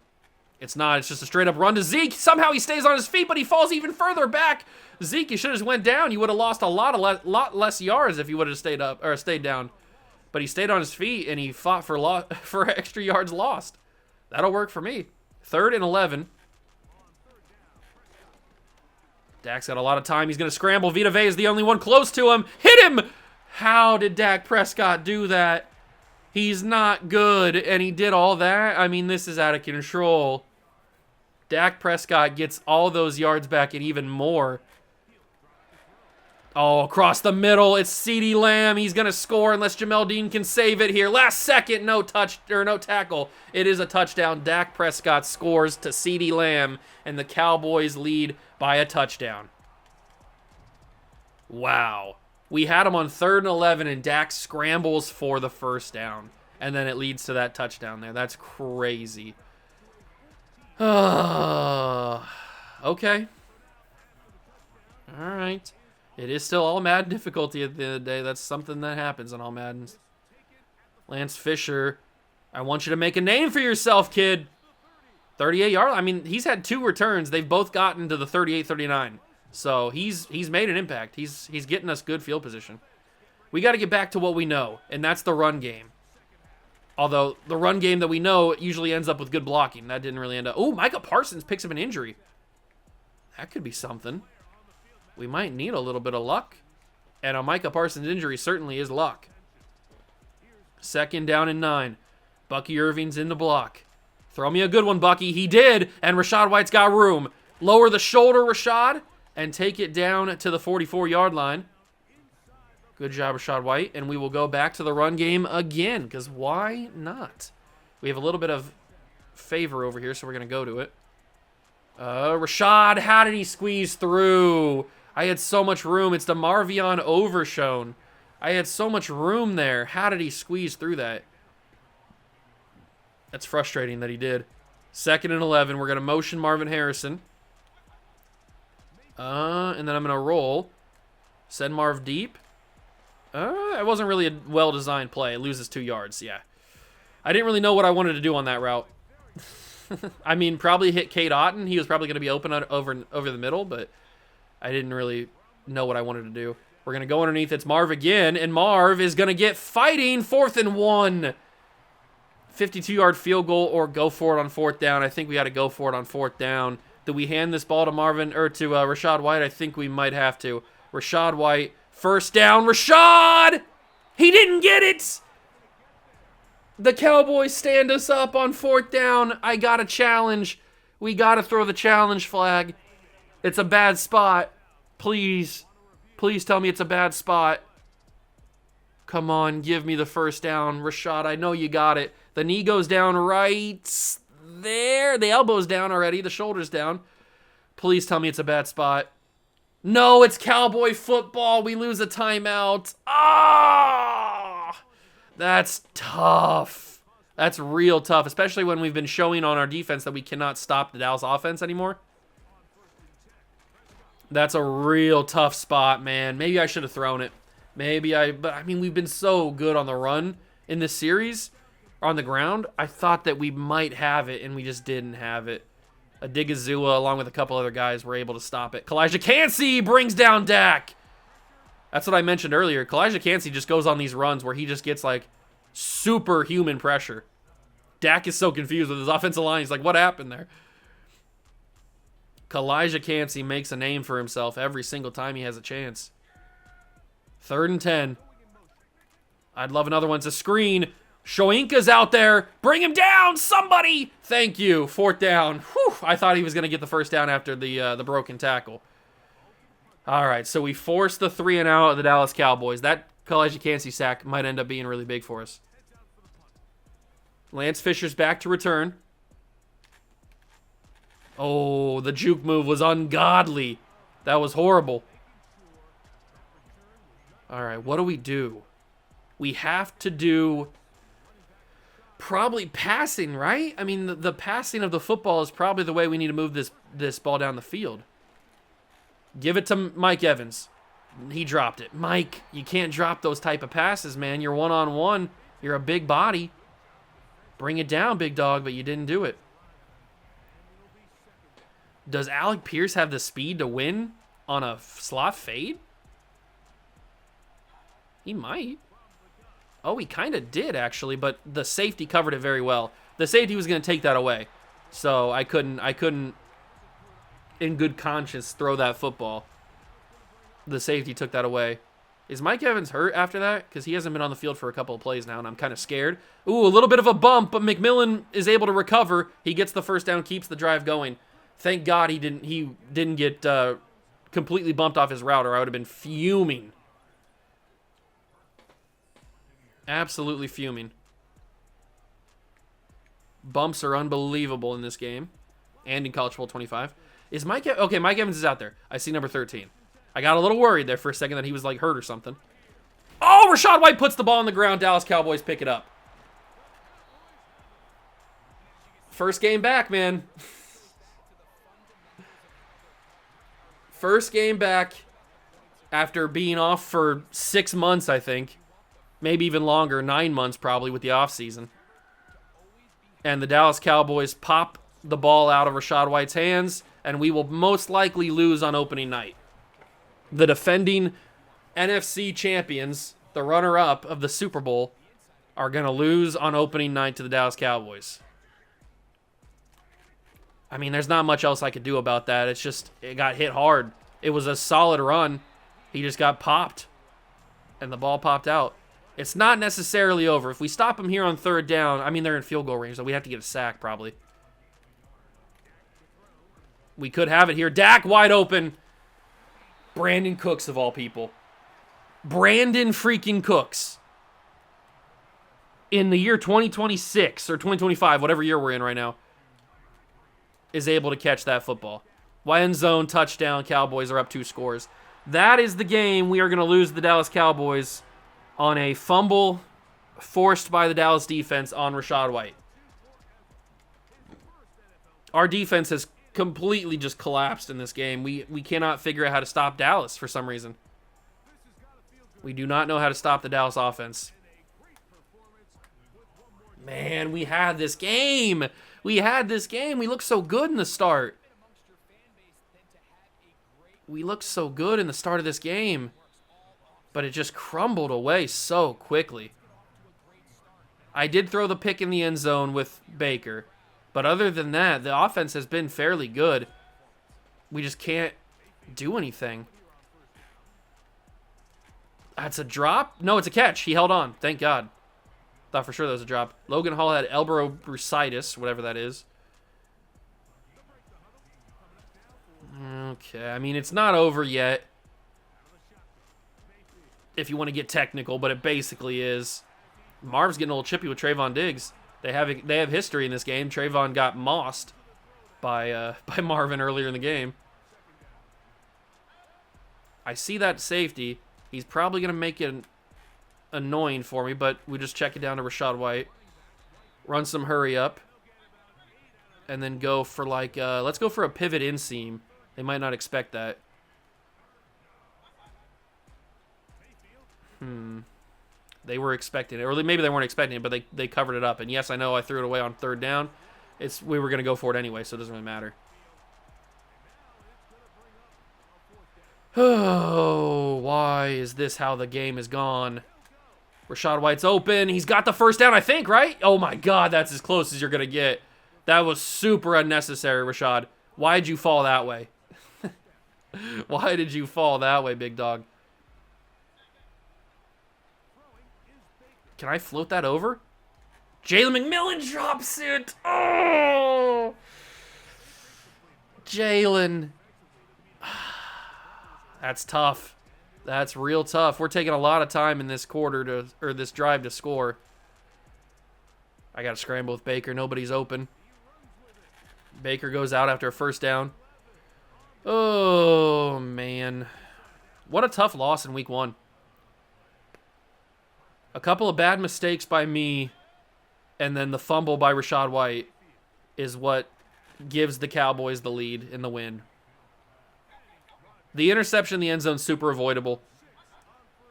It's not. It's just a straight-up run to Zeke. Somehow he stays on his feet, but he falls even further back. Zeke, you should have just went down. You would have lost a lot less yards if you would have stayed up or stayed down. But he stayed on his feet, and he fought for extra yards lost. That'll work for me. 3rd and 11. Dak's got a lot of time. He's going to scramble. Vita Vea is the only one close to him. Hit him! How did Dak Prescott do that? He's not good, and he did all that? I mean, this is out of control. Dak Prescott gets all those yards back and even more. Oh, across the middle, it's CeeDee Lamb. He's going to score unless Jamel Dean can save it here. Last second, no tackle. It is a touchdown. Dak Prescott scores to CeeDee Lamb, and the Cowboys lead by a touchdown. Wow. We had him on 3rd and 11, and Dak scrambles for the first down. And then it leads to that touchdown there. That's crazy. Okay. All right. It is still all Madden difficulty at the end of the day. That's something that happens on all Maddens. Lance Fisher, I want you to make a name for yourself, kid. 38-yard. I mean, he's had 2 returns. They've both gotten to the 38-39. So he's made an impact. He's getting us good field position. We got to get back to what we know, and that's the run game. Although the run game that we know usually ends up with good blocking. That didn't really end up. Oh, Micah Parsons picks up an injury. That could be something. We might need a little bit of luck. And a Micah Parsons injury certainly is luck. 2nd down and 9. Bucky Irving's in the block. Throw me a good one, Bucky. He did, and Rachaad White's got room. Lower the shoulder, Rachaad, and take it down to the 44-yard line. Good job, Rachaad White. And we will go back to the run game again, because why not? We have a little bit of favor over here, so we're going to go to it. Rachaad, how did he squeeze through? I had so much room. It's the Marvion Overshone. I had so much room there. How did he squeeze through that? That's frustrating that he did. 2nd and 11. We're going to motion Marvin Harrison. And then I'm going to roll. Send Marv deep. It wasn't really a well-designed play. It loses 2 yards, yeah. I didn't really know what I wanted to do on that route. I mean, probably hit Kate Otten. He was probably going to be open over the middle, but I didn't really know what I wanted to do. We're going to go underneath. It's Marv again, and Marv is going to get fighting. 4th and 1. 52-yard field goal or go for it on 4th down. I think we got to go for it on 4th down. Do we hand this ball to Rachaad White? I think we might have to. Rachaad White, 1st down. Rachaad! He didn't get it! The Cowboys stand us up on 4th down. I got a challenge. We got to throw the challenge flag. It's a bad spot. Please. Please tell me it's a bad spot. Come on, give me the 1st down. Rachaad, I know you got it. The knee goes down right there. The elbow's down already. The shoulder's down. Please tell me it's a bad spot. No, it's Cowboy football. We lose a timeout. Ah! That's tough. That's real tough, especially when we've been showing on our defense that we cannot stop the Dallas offense anymore. That's a real tough spot, man. Maybe I should have thrown it. But I mean, we've been so good on the run in this series, on the ground. I thought that we might have it, and we just didn't have it. Adigizua, along with a couple other guys, were able to stop it. Kalijah Cansey brings down Dak. That's what I mentioned earlier. Kalijah Cansey just goes on these runs where he just gets, like, superhuman pressure. Dak is so confused with his offensive line. He's like, what happened there? Kalijah Cansey makes a name for himself every single time he has a chance. 3rd and 10. I'd love another one. It's a screen. Shoinka's out there. Bring him down, somebody. Thank you. 4th down. Whew. I thought he was going to get the 1st down after the broken tackle. All right, so we forced the 3 and out of the Dallas Cowboys. That Kalijah Cansey sack might end up being really big for us. Lance Fisher's back to return. Oh, the juke move was ungodly. That was horrible. All right, what do we do? We have to do probably passing, right? I mean, the passing of the football is probably the way we need to move this ball down the field. Give it to Mike Evans. He dropped it. Mike, you can't drop those type of passes, man. You're one-on-one. You're a big body. Bring it down, big dog, but you didn't do it. Does Alec Pierce have the speed to win on a slot fade? He might. Oh, he kind of did, actually, but the safety covered it very well. The safety was going to take that away, so I couldn't, in good conscience, throw that football. The safety took that away. Is Mike Evans hurt after that? Because he hasn't been on the field for a couple of plays now, and I'm kind of scared. Ooh, a little bit of a bump, but McMillan is able to recover. He gets the first down, keeps the drive going. Thank God he didn't get completely bumped off his route, or I would have been fuming. Absolutely fuming. Bumps are unbelievable in this game, and in College Football 25. Is Mike? Okay, Mike Evans is out there. I see number 13. I got a little worried there for a second that he was like hurt or something. Oh, Rachaad White puts the ball on the ground. Dallas Cowboys pick it up. First game back, man. First game back after being off for 6 months, I think. Maybe even longer, 9 months probably with the offseason. And the Dallas Cowboys pop the ball out of Rachaad White's hands, and we will most likely lose on opening night. The defending NFC champions, the runner-up of the Super Bowl, are going to lose on opening night to the Dallas Cowboys. I mean, there's not much else I could do about that. It's just, it got hit hard. It was a solid run. He just got popped, and the ball popped out. It's not necessarily over. If we stop him here on third down, I mean, they're in field goal range, so we have to get a sack probably. We could have it here. Dak wide open. Brandon Cooks, of all people. Brandon freaking Cooks. In the year 2026 or 2025, whatever year we're in right now, is able to catch that football. End zone, touchdown, Cowboys are up 2 scores. That is the game we are going to lose the Dallas Cowboys on a fumble forced by the Dallas defense on Rachaad White. Our defense has completely just collapsed in this game. We cannot figure out how to stop Dallas for some reason. We do not know how to stop the Dallas offense. Man, we had this game. We had this game. We looked so good in the start. We looked so good in the start of this game. But it just crumbled away so quickly. I did throw the pick in the end zone with Baker. But other than that, the offense has been fairly good. We just can't do anything. That's a drop? No, it's a catch. He held on. Thank God. Thought for sure that was a drop. Logan Hall had elbow bursitis, whatever that is. Okay, I mean, it's not over yet. If you want to get technical, but it basically is. Marv's getting a little chippy with Trayvon Diggs. They have history in this game. Trayvon got mossed by Marvin earlier in the game. I see that safety. He's probably going to make it annoying for me, but we just check it down to Rachaad White. Run some hurry up. And then go for like, let's go for a pivot inseam. They might not expect that. They were expecting it. Or maybe they weren't expecting it, but they covered it up. And yes, I know I threw it away on third down. We were going to go for it anyway, so it doesn't really matter. Oh, why is this how the game is gone? Rachaad White's open. He's got the first down, I think, right? Oh, my God, that's as close as you're going to get. That was super unnecessary, Rachaad. Why'd you fall that way? Why did you fall that way, big dog? Can I float that over? Jalen McMillan drops it. Oh! Jalen. That's tough. That's real tough. We're taking a lot of time in this quarter or this drive to score. I got to scramble with Baker. Nobody's open. Baker goes out after a first down. Oh, man. What a tough loss in week 1. A couple of bad mistakes by me, and then the fumble by Rachaad White is what gives the Cowboys the lead in the win. The interception in the end zone, super avoidable.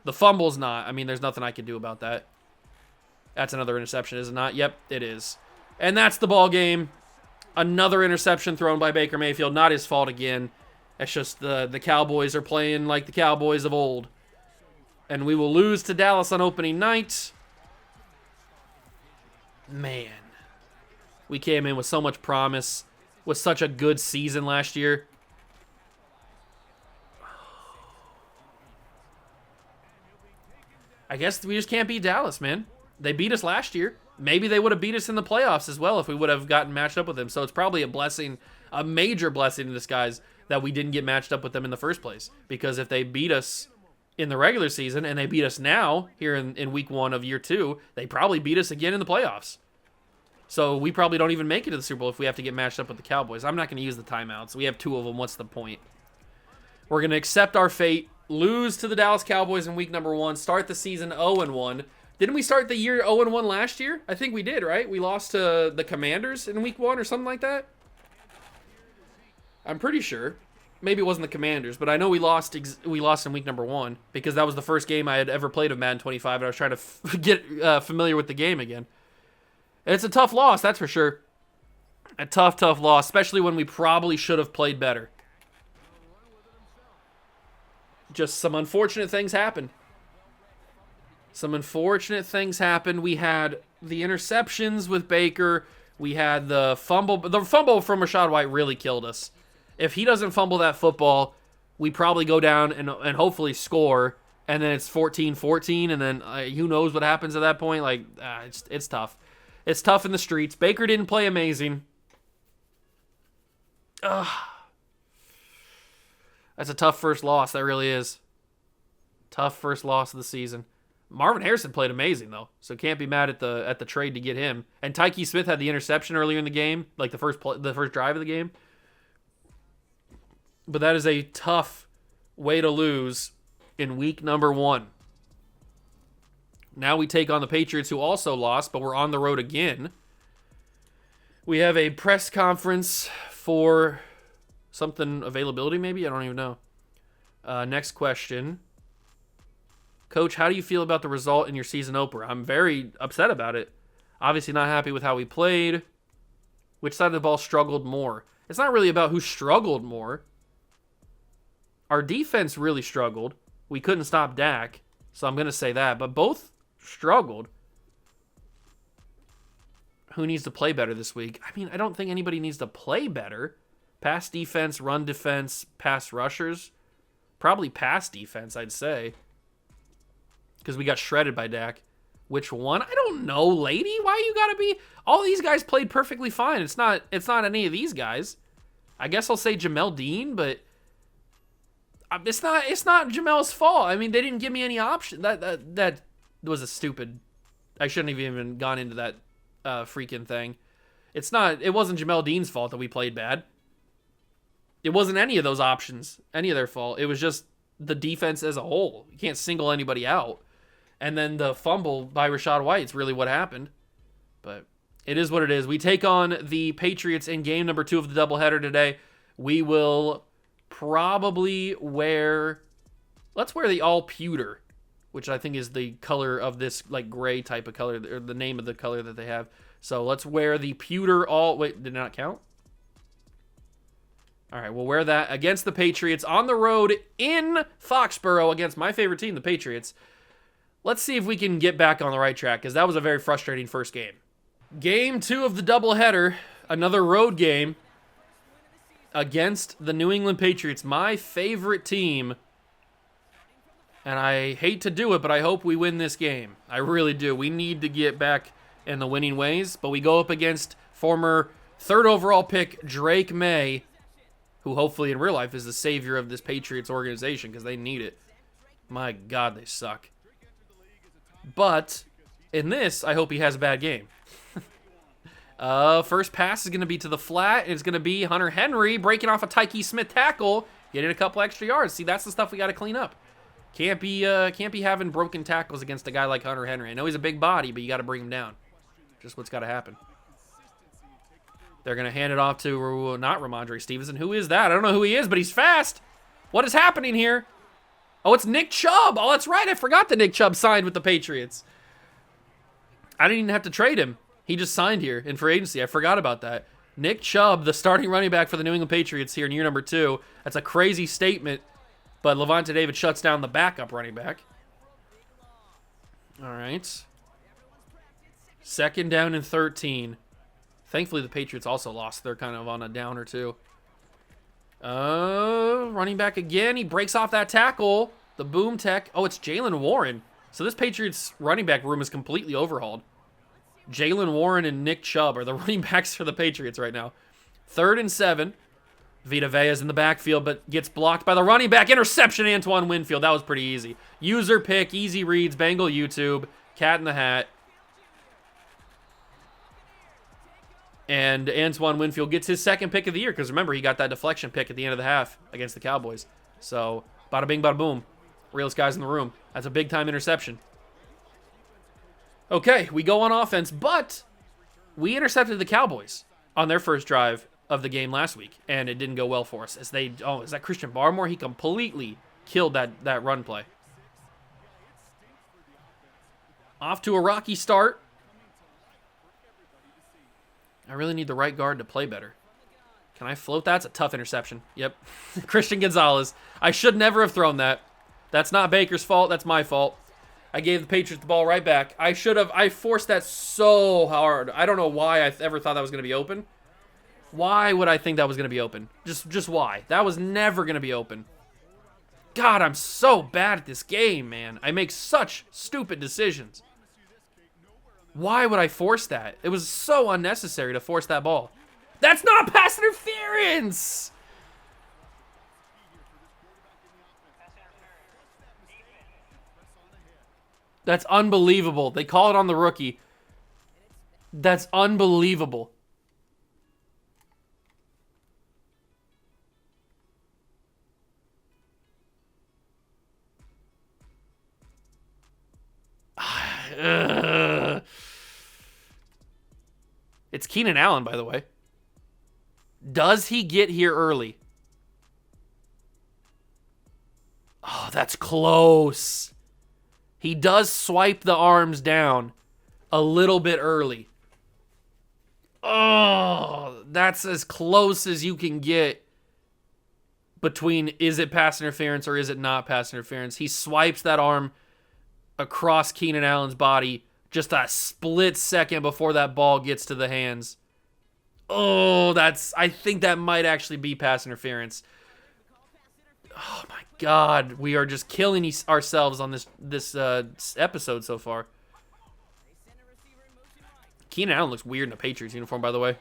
The fumble's not. I mean, there's nothing I can do about that. That's another interception, is it not? Yep, it is. And that's the ball game. Another interception thrown by Baker Mayfield. Not his fault again. It's just the Cowboys are playing like the Cowboys of old. And we will lose to Dallas on opening night. Man. We came in with so much promise. With such a good season last year. I guess we just can't beat Dallas, man. They beat us last year. Maybe they would have beat us in the playoffs as well if we would have gotten matched up with them. So it's probably a blessing, a major blessing in disguise that we didn't get matched up with them in the first place. Because if they beat us in the regular season and they beat us now, here in week 1 of year 2, they probably beat us again in the playoffs. So we probably don't even make it to the Super Bowl if we have to get matched up with the Cowboys. I'm not going to use the timeouts. We have 2 of them. What's the point? We're going to accept our fate, lose to the Dallas Cowboys in week number 1, start the season 0-1. Didn't we start the year 0-1 last year? I think we did, right? We lost to the Commanders in week 1 or something like that. I'm pretty sure. Maybe it wasn't the Commanders, but I know we lost in week number 1 because that was the first game I had ever played of Madden 25, and I was trying to get familiar with the game again. It's a tough loss, that's for sure. A tough, tough loss, especially when we probably should have played better. Just some unfortunate things happened. Some unfortunate things happened. We had the interceptions with Baker. We had the fumble. The fumble from Rachaad White really killed us. If he doesn't fumble that football, we probably go down and hopefully score, and then it's 14-14, and then who knows what happens at that point. Like, it's tough. It's tough in the streets. Baker didn't play amazing. Ugh. That's a tough first loss. That really is. Tough first loss of the season. Marvin Harrison played amazing, though, so can't be mad at the trade to get him. And Tyke Smith had the interception earlier in the game, like the first drive of the game. But that is a tough way to lose in week number 1. Now we take on the Patriots, who also lost, but we're on the road again. We have a press conference for something availability, maybe? I don't even know. Next question. Coach, how do you feel about the result in your season opener? I'm very upset about it. Obviously not happy with how we played. Which side of the ball struggled more? It's not really about who struggled more. Our defense really struggled. We couldn't stop Dak, so I'm going to say that. But both struggled. Who needs to play better this week? I mean, I don't think anybody needs to play better. Pass defense, run defense, pass rushers. Probably pass defense, I'd say. Because we got shredded by Dak. Which one? I don't know, lady. Why you gotta be... All these guys played perfectly fine. It's not any of these guys. I guess I'll say Jamel Dean, but... It's not Jamel's fault. I mean, they didn't give me any option. That was a stupid... I shouldn't have even gone into that freaking thing. It wasn't Jamel Dean's fault that we played bad. It wasn't any of those options, any of their fault. It was just the defense as a whole. You can't single anybody out. And then the fumble by Rachaad White is really what happened. But it is what it is. We take on the Patriots in game number 2 of the doubleheader today. We will probably wear... Let's wear the all pewter, which I think is the color of this like gray type of color, or the name of the color that they have. So let's wear the pewter all... Wait, did it not count? All right, we'll wear that against the Patriots on the road in Foxborough against my favorite team, the Patriots. Let's see if we can get back on the right track, because that was a very frustrating first game. Game 2 of the doubleheader, another road game against the New England Patriots, my favorite team. And I hate to do it, but I hope we win this game. I really do. We need to get back in the winning ways, but we go up against former 3rd overall pick Drake May, who hopefully in real life is the savior of this Patriots organization, because they need it. My God, they suck. But in this, I hope he has a bad game. First pass is going to be to the flat. It's going to be Hunter Henry breaking off a Tyke Smith tackle, getting a couple extra yards. See, that's the stuff we got to clean up. Can't be having broken tackles against a guy like Hunter Henry. I know he's a big body, but you got to bring him down. Just what's got to happen. They're going to hand it off to not Ramondre Stevenson. Who is that? I don't know who he is, but he's fast. What is happening here? Oh, it's Nick Chubb. Oh, that's right. I forgot that Nick Chubb signed with the Patriots. I didn't even have to trade him. He just signed here in free agency. I forgot about that. Nick Chubb, the starting running back for the New England Patriots here in year number 2. That's a crazy statement, but Levante David shuts down the backup running back. All right. 2nd down and 13. Thankfully, the Patriots also lost. They're kind of on a down or two. Running back again. He breaks off that tackle. The boom tech. Oh, it's Jaylen Warren. So this Patriots running back room is completely overhauled. Jaylen Warren and Nick Chubb are the running backs for the Patriots right now. 3rd and 7. Vita Vea's in the backfield, but gets blocked by the running back. Interception, Antoine Winfield. That was pretty easy. User pick, easy reads, Bengal YouTube, cat in the hat. And Antoine Winfield gets his 2nd pick of the year because remember, he got that deflection pick at the end of the half against the Cowboys. So, bada bing, bada boom. Realest guys in the room. That's a big-time interception. Okay, we go on offense, but we intercepted the Cowboys on their first drive of the game last week, and it didn't go well for us. Is that Christian Barmore? He completely killed that run play. Off to a rocky start. I really need the right guard to play better. Can I float that? It's a tough interception. Yep. Christian Gonzalez. I should never have thrown that. That's not Baker's fault. That's my fault. I gave the Patriots the ball right back. I should have. I forced that so hard. I don't know why I ever thought that was going to be open. Why would I think that was going to be open? Just why? That was never going to be open. God, I'm so bad at this game, man. I make such stupid decisions. Why would I force that? It was so unnecessary to force that ball. That's not pass interference! That's unbelievable. They call it on the rookie. That's unbelievable. It's Keenan Allen, by the way. Does he get here early? Oh, that's close. He does swipe the arms down a little bit early. Oh, that's as close as you can get between is it pass interference or is it not pass interference. He swipes that arm across Keenan Allen's body just a split second before that ball gets to the hands. Oh, I think that might actually be pass interference. Oh my God, we are just killing ourselves on this episode so far. Keenan Allen looks weird in a Patriots uniform, by the way.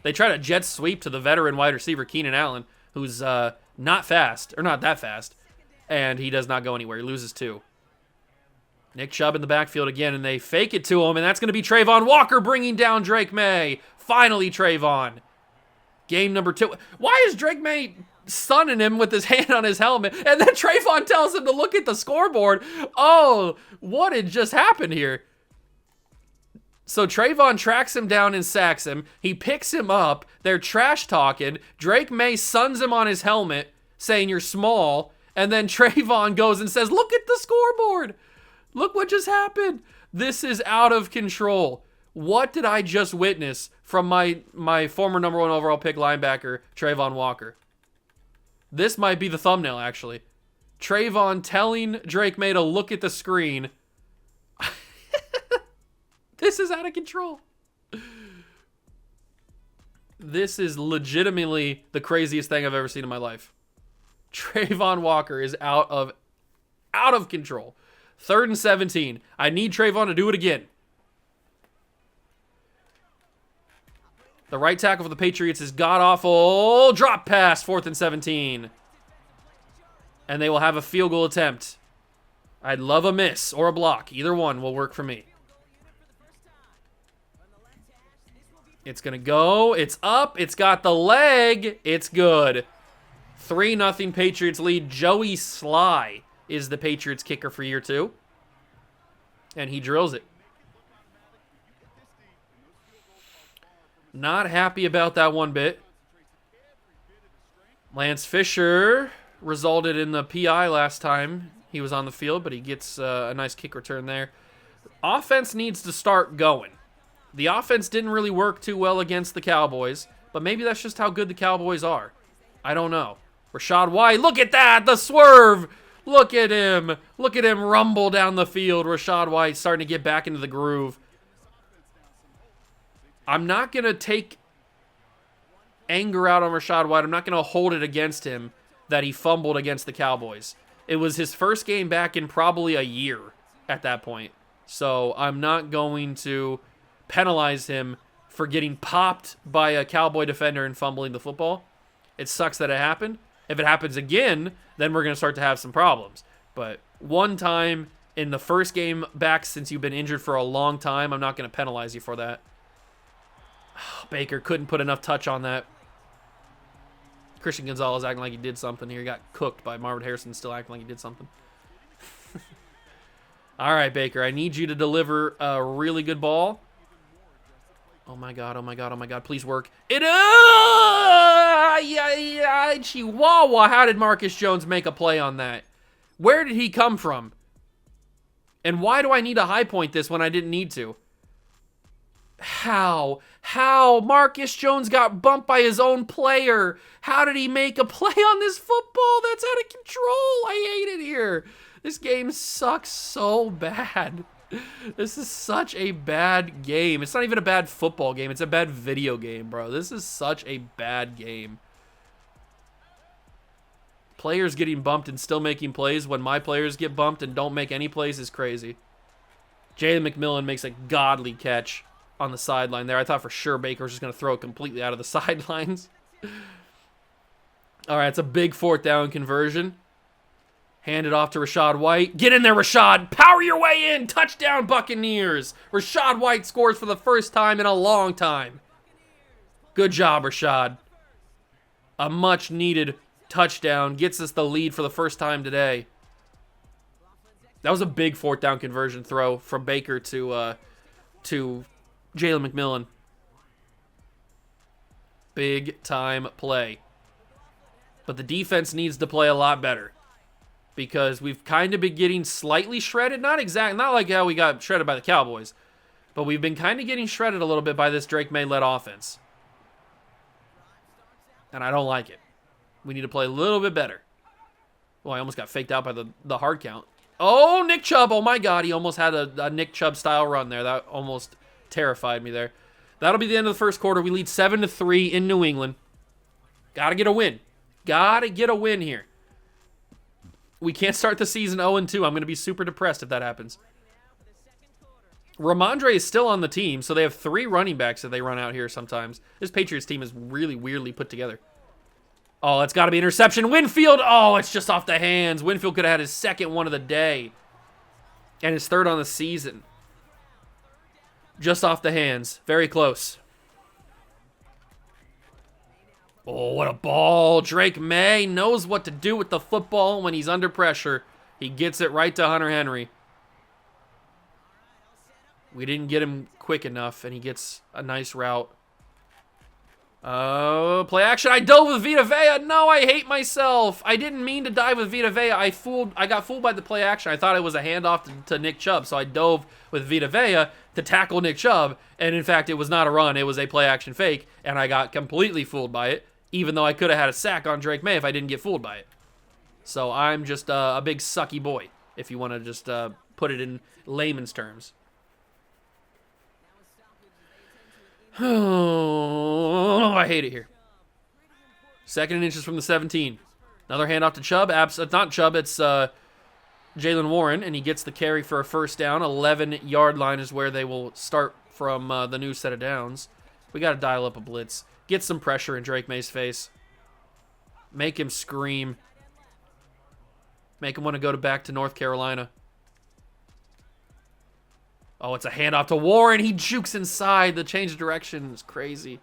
They try to jet sweep to the veteran wide receiver Keenan Allen, who's not fast, or not that fast, and he does not go anywhere. He loses 2. Nick Chubb in the backfield again, and they fake it to him, and that's going to be Trayvon Walker bringing down Drake May. Finally, Trayvon. Game number 2. Why is Drake May sunning him with his hand on his helmet? And then Trayvon tells him to look at the scoreboard. Oh, what had just happened here? So Trayvon tracks him down and sacks him. He picks him up. They're trash talking. Drake May suns him on his helmet, saying you're small. And then Trayvon goes and says, look at the scoreboard. Look what just happened. This is out of control. What did I just witness from my former number 1 overall pick linebacker, Trayvon Walker? This might be the thumbnail, actually. Trayvon telling Drake May to look at the screen. This is out of control. This is legitimately the craziest thing I've ever seen in my life. Trayvon Walker is out of control. 3rd and 17. I need Trayvon to do it again. The right tackle for the Patriots is god-awful. Drop pass, 4th and 17. And they will have a field goal attempt. I'd love a miss or a block. Either one will work for me. It's going to go. It's up. It's got the leg. It's good. 3-0 Patriots lead. Joey Sly is the Patriots kicker for year 2. And he drills it. Not happy about that one bit. Lance Fisher resulted in the PI last time he was on the field, but he gets a nice kick return there. Offense needs to start going. The offense didn't really work too well against the Cowboys, but maybe that's just how good the Cowboys are. I don't know. Rashad White, look at that, the swerve. Look at him. Look at him rumble down the field. Rashad White starting to get back into the groove. I'm not going to take anger out on Rashad White. I'm not going to hold it against him that he fumbled against the Cowboys. It was his first game back in probably a year at that point. So I'm not going to penalize him for getting popped by a Cowboy defender and fumbling the football. It sucks that it happened. If it happens again, then we're going to start to have some problems. But one time in the first game back since you've been injured for a long time, I'm not going to penalize you for that. Baker couldn't put enough touch on that. Christian Gonzalez acting like he did something here. He got cooked by Marvin Harrison still acting like he did something. All right, Baker, I need you to deliver a really good ball. Oh, my God, oh, my God, oh, my God. Please work. Chihuahua. How did Marcus Jones make a play on that? Where did he come from? And why do I need to high point this when I didn't need to? How? Marcus Jones got bumped by his own player. How did he make a play on this football? That's out of control. I hate it here. This game sucks so bad. This is such a bad game. It's not even a bad football game. It's a bad video game, bro. This is such a bad game. Players getting bumped and still making plays when my players get bumped and don't make any plays is crazy. Jalen McMillan makes a godly catch on the sideline there. I thought for sure Baker was just going to throw it completely out of the sidelines. All right, it's a big 4th down conversion. Hand it off to Rashad White. Get in there, Rashad. Power your way in. Touchdown, Buccaneers. Rashad White scores for the first time in a long time. Good job, Rashad. A much-needed touchdown. Gets us the lead for the first time today. That was a big 4th down conversion throw from Baker to Jalen McMillan. Big time play. But the defense needs to play a lot better. Because we've kind of been getting slightly shredded. Not like how we got shredded by the Cowboys. But we've been kind of getting shredded a little bit by this Drake May-led offense. And I don't like it. We need to play a little bit better. Well, I almost got faked out by the hard count. Oh, Nick Chubb. Oh, my God. He almost had a Nick Chubb-style run there. That almost terrified me there. That'll be the end of the first quarter. We lead 7-3 in New England. Got to get a win. Got to get a win here. We can't start the season 0-2. I'm going to be super depressed if that happens. Ramondre is still on the team, so they have 3 running backs that they run out here sometimes. This Patriots team is really weirdly put together. Oh, that's got to be interception. Winfield. Oh, it's just off the hands. Winfield could have had his 2nd one of the day. And his 3rd on the season. Just off the hands. Very close. Oh, what a ball. Drake May knows what to do with the football when he's under pressure. He gets it right to Hunter Henry. We didn't get him quick enough, and he gets a nice route. Oh, play action. I dove with Vita Vea. No, I hate myself. I didn't mean to dive with Vita Vea. I got fooled by the play action. I thought it was a handoff to Nick Chubb, so I dove with Vita Vea to tackle Nick Chubb, and in fact, it was not a run. It was a play action fake, and I got completely fooled by it, even though I could have had a sack on Drake May if I didn't get fooled by it. So I'm just a big sucky boy, if you want to just put it in layman's terms. Oh, I hate it here. 2nd and inches from the 17. Another handoff to Chubb. It's not Chubb, it's Jaylen Warren, and he gets the carry for a first down. 11-yard line is where they will start from the new set of downs. We got to dial up a blitz. Get some pressure in Drake May's face. Make him scream. Make him want to go back to North Carolina. Oh, it's a handoff to Warren. He jukes inside. The change of direction is crazy.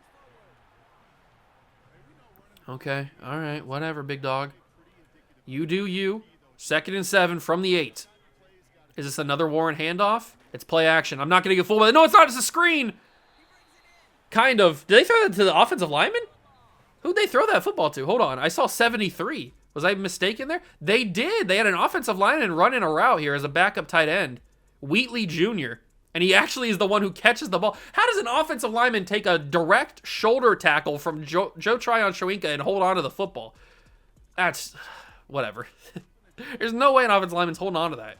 Okay, all right, whatever, big dog. You do you. 2nd and 7 from the 8. Is this another Warren handoff? It's play action. I'm not going to get full by it. No, it's not. It's a screen. Kind of. Did they throw that to the offensive lineman? Who'd they throw that football to? Hold on. I saw 73. Was I mistaken there? They did. They had an offensive lineman running a route here as a backup tight end. Wheatley Jr. And he actually is the one who catches the ball. How does an offensive lineman take a direct shoulder tackle from Joe Tryon-Shoyinka and hold on to the football? That's... whatever. There's no way an offensive lineman's holding on to that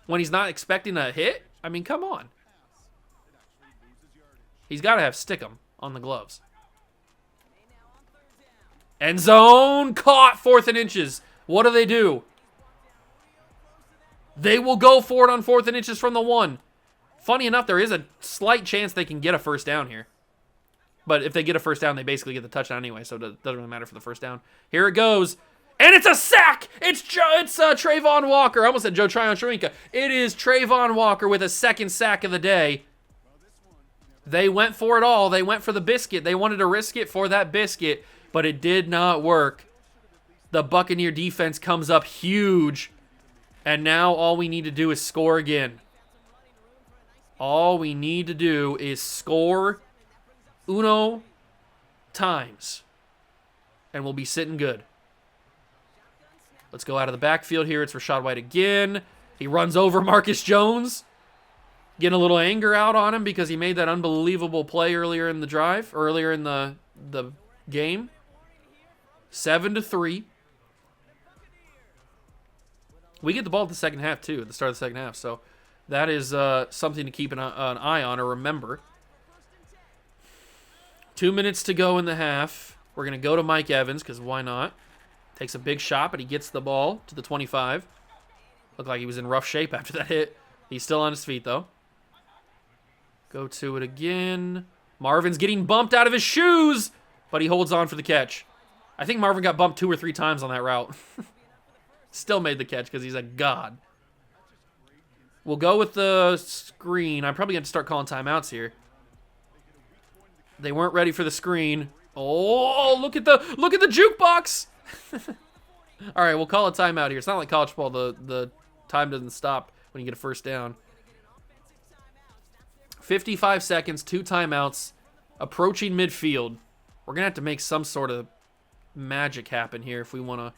when he's not expecting a hit. I mean, come on. He's got to have Stickum on the gloves. End zone, caught, 4th and inches. What do? They will go for it on 4th and inches from the 1. Funny enough, there is a slight chance they can get a first down here. But if they get a first down, they basically get the touchdown anyway, so it doesn't really matter for the first down. Here it goes. And it's a sack! It's Trayvon Walker. I almost said Joe Tryon-Shoyinka. It is Trayvon Walker with a 2nd sack of the day. They went for it all. They went for the biscuit. They wanted to risk it for that biscuit, but it did not work. The Buccaneer defense comes up huge, and now all we need to do is score again. All we need to do is score uno times, and we'll be sitting good. Let's go out of the backfield here. It's Rachaad White again. He runs over Marcus Jones. Getting a little anger out on him because he made that unbelievable play earlier in the drive, earlier in the game. 7-3. We get the ball at the second half, too, at the start of the second half. So that is something to keep an eye on or remember. 2 minutes to go in the half. We're going to go to Mike Evans because why not? Takes a big shot, but he gets the ball to the 25. Looked like he was in rough shape after that hit. He's still on his feet, though. Go to it again. Marvin's getting bumped out of his shoes, but he holds on for the catch. I think Marvin got bumped 2 or 3 times on that route. Still made the catch because he's a god. We'll go with the screen. I'm probably going to start calling timeouts here. They weren't ready for the screen. Oh, look at the jukebox. All right, we'll call a timeout here. It's not like college football. The time doesn't stop when you get a first down. 55 seconds, 2 timeouts, approaching midfield. We're going to have to make some sort of magic happen here if we want to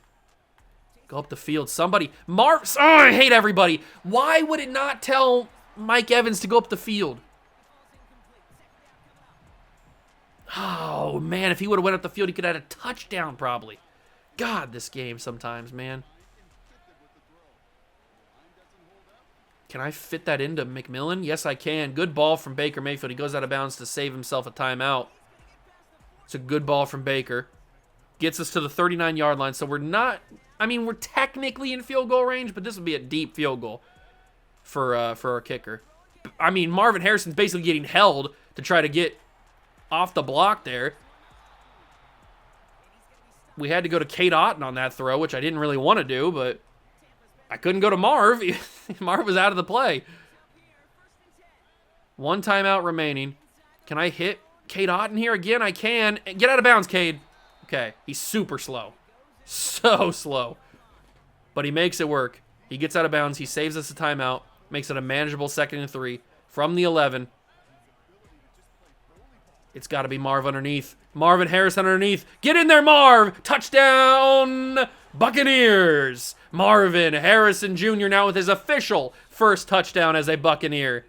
go up the field. Somebody, I hate everybody. Why would it not tell Mike Evans to go up the field? Oh, man, if he would have went up the field, he could have had a touchdown probably. God, this game sometimes, man. Can I fit that into McMillan? Yes, I can. Good ball from Baker Mayfield. He goes out of bounds to save himself a timeout. It's a good ball from Baker. Gets us to the 39-yard line. So we're not... I mean, we're technically in field goal range, but this would be a deep field goal for our kicker. I mean, Marvin Harrison's basically getting held to try to get off the block there. We had to go to Kate Otten on that throw, which I didn't really want to do, but I couldn't go to Marv. Marv was out of the play. 1 timeout remaining. Can I hit Kate Otten here again? I can. Get out of bounds, Cade. Okay, he's super slow. So slow. But he makes it work. He gets out of bounds. He saves us a timeout. Makes it a manageable 2nd and 3 from the 11. It's got to be Marv underneath. Marvin Harrison underneath. Get in there, Marv! Touchdown, Buccaneers! Marvin Harrison Jr. now with his official first touchdown as a Buccaneer.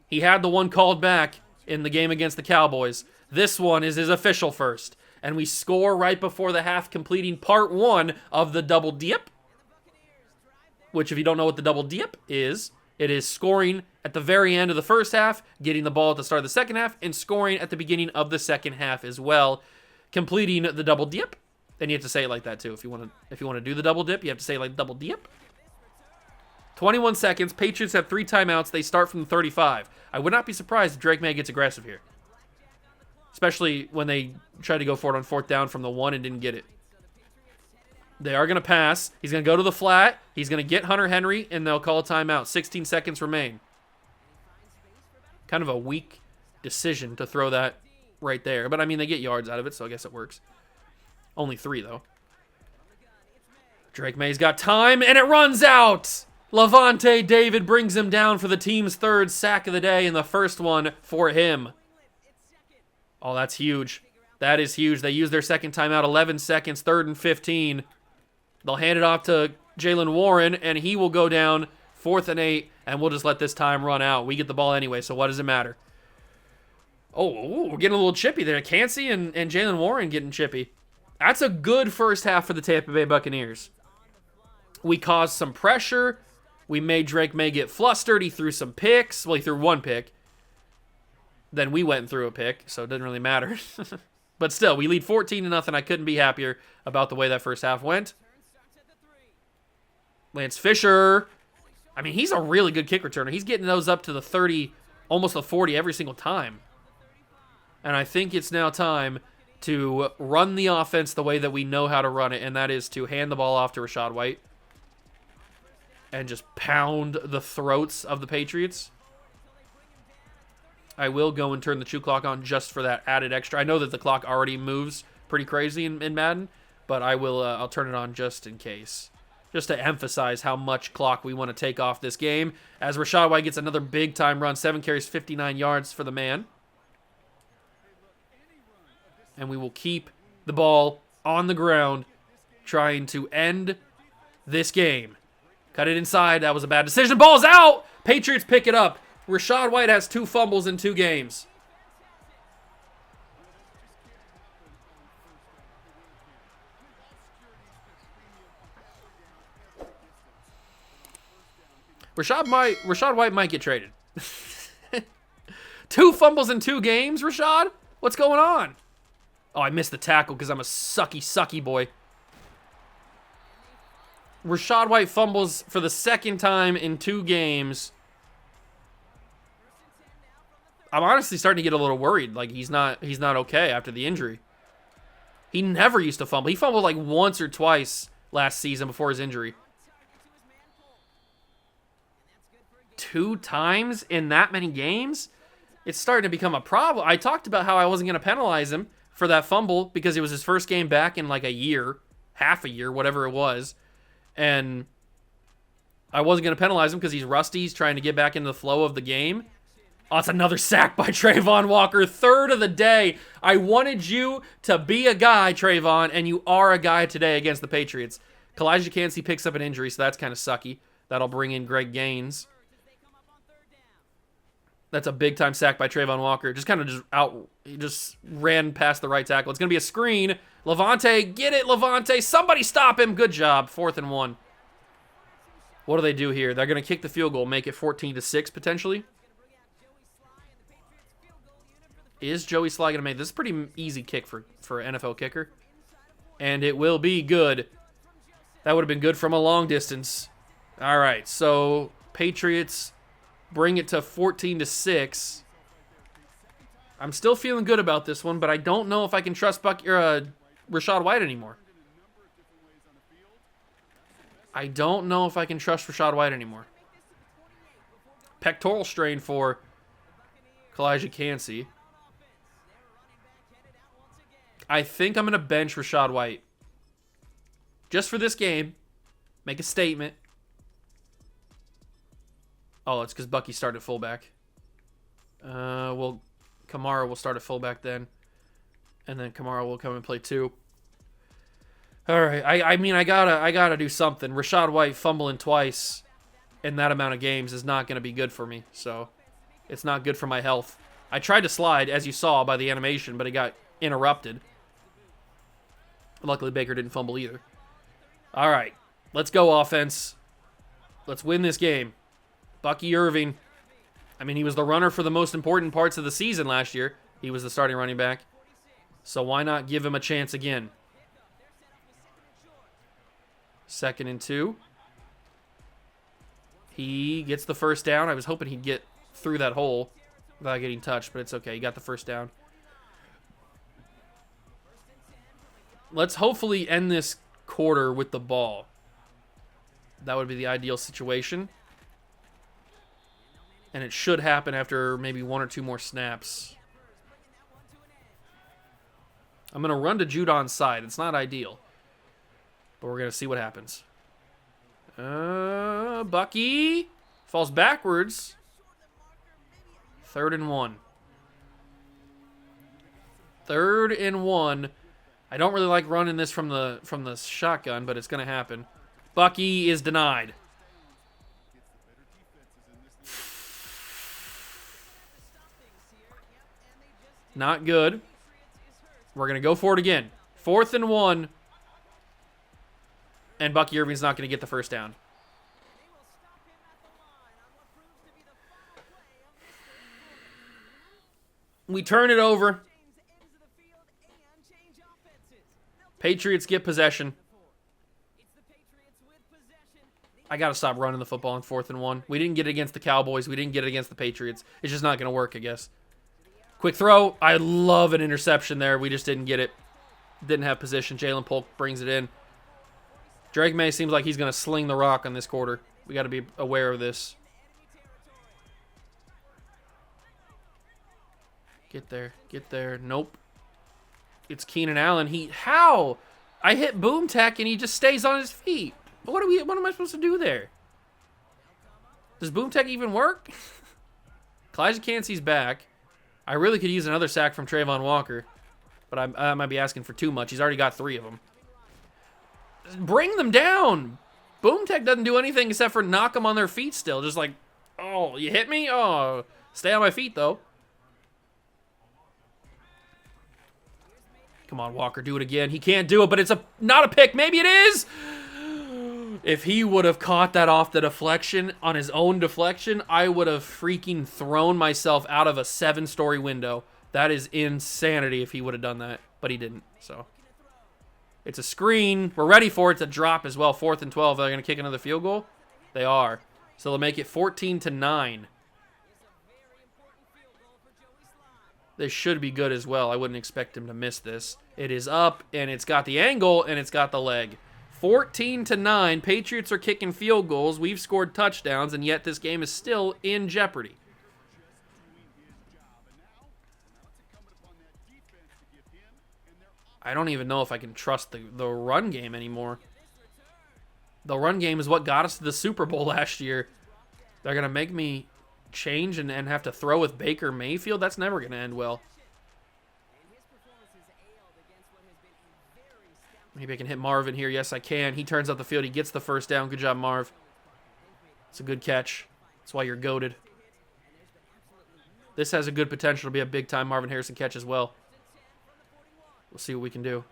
He had the one called back in the game against the Cowboys. This one is his official first. And we score right before the half, completing part 1 of the double dip. Which, if you don't know what the double dip is, it is scoring at the very end of the first half, getting the ball at the start of the second half, and scoring at the beginning of the second half as well, completing the double dip. And you have to say it like that too. If you want to do the double dip, you have to say it like double dip. 21 seconds. Patriots have 3 timeouts. They start from the 35. I would not be surprised if Drake May gets aggressive here, especially when they tried to go for it on 4th down from the 1 and didn't get it. They are going to pass. He's going to go to the flat. He's going to get Hunter Henry, and they'll call a timeout. 16 seconds remain. Kind of a weak decision to throw that right there. But, I mean, they get yards out of it, so I guess it works. Only 3, though. Drake May's got time, and it runs out! Levante David brings him down for the team's 3rd sack of the day, and the first one for him. Oh, that's huge. That is huge. They use their second timeout, 11 seconds, 3rd and 15. They'll hand it off to Jalen Warren, and he will go down 4th and 8, and we'll just let this time run out. We get the ball anyway, so what does it matter? Oh, we're getting a little chippy there. Cansey and Jalen Warren getting chippy. That's a good first half for the Tampa Bay Buccaneers. We caused some pressure. We made Drake May get flustered. He threw some picks. Well, he threw 1 pick. Then we went and threw a pick, so it doesn't really matter. But still, we lead 14-0. I couldn't be happier about the way that first half went. Lance Fisher. I mean, he's a really good kick returner. He's getting those up to the 30, almost the 40 every single time. And I think it's now time to run the offense the way that we know how to run it, and that is to hand the ball off to Rachaad White and just pound the throats of the Patriots. I will go and turn the chew clock on just for that added extra. I know that the clock already moves pretty crazy in Madden, but I'll turn it on just in case. Just to emphasize how much clock we want to take off this game. As Rachaad White gets another big-time run. 7 carries, 59 yards for the man. And we will keep the ball on the ground, trying to end this game. Cut it inside. That was a bad decision. Ball's out! Patriots pick it up. Rachaad White has 2 fumbles in 2 games. Rachaad White might get traded. 2 fumbles in 2 games, Rachaad? What's going on? Oh, I missed the tackle because I'm a sucky boy. Rachaad White fumbles for the 2nd time in 2 games. I'm honestly starting to get a little worried. Like, he's not okay after the injury. He never used to fumble. He fumbled like once or twice last season before his injury. 2 times in that many games? It's starting to become a problem. I talked about how I wasn't going to penalize him for that fumble because it was his first game back in like a year, half a year, whatever it was. And I wasn't going to penalize him because he's rusty. He's trying to get back into the flow of the game. Oh, it's another sack by Trayvon Walker. 3rd of the day. I wanted you to be a guy, Trayvon, and you are a guy today against the Patriots. Kalijah Cansey picks up an injury, so that's kind of sucky. That'll bring in Greg Gaines. That's a big-time sack by Trayvon Walker. Just kind of just ran past the right tackle. It's going to be a screen. Levante, get it, Levante. Somebody stop him. Good job. 4th and 1. What do they do here? They're going to kick the field goal, make it 14-6 potentially. Is Joey Sly going to make this? Is a pretty easy kick for an NFL kicker. And it will be good. That would have been good from a long distance. All right, so Patriots bring it to 14-6. I'm still feeling good about this one, but I don't know if I can trust Rachaad White anymore. I don't know if I can trust Rachaad White anymore. Pectoral strain for Kalijah Cansey. I think I'm going to bench Rachaad White. Just for this game. Make a statement. Oh, it's because Bucky started fullback. Well, Kamara will start at fullback then. And then Kamara will come and play 2. All right. I mean, I gotta do something. Rachaad White fumbling twice in that amount of games is not going to be good for me. So, it's not good for my health. I tried to slide, as you saw by the animation, but it got interrupted. Luckily, Baker didn't fumble either. All right. Let's go, offense. Let's win this game. Bucky Irving. I mean, he was the runner for the most important parts of the season last year. He was the starting running back. So why not give him a chance again? 2nd and 2. He gets the first down. I was hoping he'd get through that hole without getting touched, but it's okay. He got the first down. Let's hopefully end this quarter with the ball. That would be the ideal situation. And it should happen after maybe 1 or 2 more snaps. I'm going to run to Judon's side. It's not ideal. But we're going to see what happens. Bucky falls backwards. 3rd and 1. 3rd and 1. I don't really like running this from the shotgun, but it's going to happen. Bucky is denied. Not good. We're going to go for it again. 4th and 1. And Bucky Irving's not going to get the first down. We turn it over. Patriots get possession. I got to stop running the football on 4th and 1. We didn't get it against the Cowboys. We didn't get it against the Patriots. It's just not going to work, I guess. Quick throw. I love an interception there. We just didn't get it. Didn't have position. Jalen Polk brings it in. Drake May seems like he's going to sling the rock on this quarter. We got to be aware of this. Get there. Get there. Nope. It's Keenan Allen. How? I hit boom tech and he just stays on his feet. What am I supposed to do there? Does boom tech even work? Kalijah Cansey's back. I really could use another sack from Trayvon Walker, but I might be asking for too much. He's already got 3 of them. Bring them down. Boom tech doesn't do anything except for knock them on their feet still. Just like, oh, you hit me? Oh, stay on my feet, though. Come on, Walker, do it again. He can't do it, but it's not a pick. Maybe it is. If he would have caught that off the deflection, on his own deflection, I would have freaking thrown myself out of a 7-story window. That is insanity if he would have done that, but he didn't. So it's a screen. We're ready for it to drop as well. 4th and 12. They're going to kick another field goal? They are. So they'll make it 14-9. This should be good as well. I wouldn't expect him to miss this. It is up, and it's got the angle, and it's got the leg. 14-9. Patriots are kicking field goals. We've scored touchdowns, and yet this game is still in jeopardy. I don't even know if I can trust the run game anymore. The run game is what got us to the Super Bowl last year. They're going to make me change and have to throw with Baker Mayfield? That's never going to end well. Maybe I can hit Marvin here. Yes, I can. He turns up the field. He gets the first down. Good job, Marv. It's a good catch. That's why you're goated. This has a good potential to be a big-time Marvin Harrison catch as well. We'll see what we can do.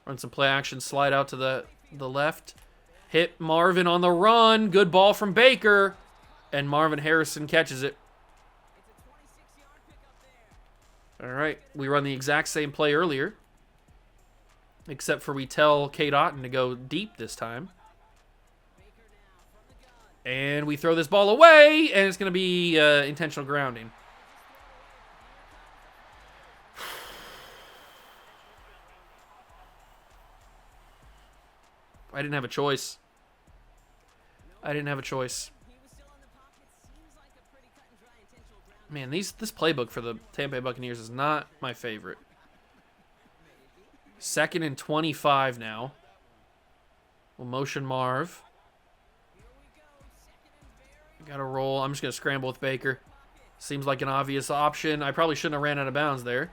Run some play action. Slide out to the left. Hit Marvin on the run. Good ball from Baker. And Marvin Harrison catches it. All right. We run the exact same play earlier. Except for we tell Kate Otten to go deep this time. And we throw this ball away, and it's going to be intentional grounding. I didn't have a choice. Man, this playbook for the Tampa Bay Buccaneers is not my favorite. 2nd and 25 now. We'll motion Marv. Got to roll. I'm just going to scramble with Baker. Seems like an obvious option. I probably shouldn't have ran out of bounds there.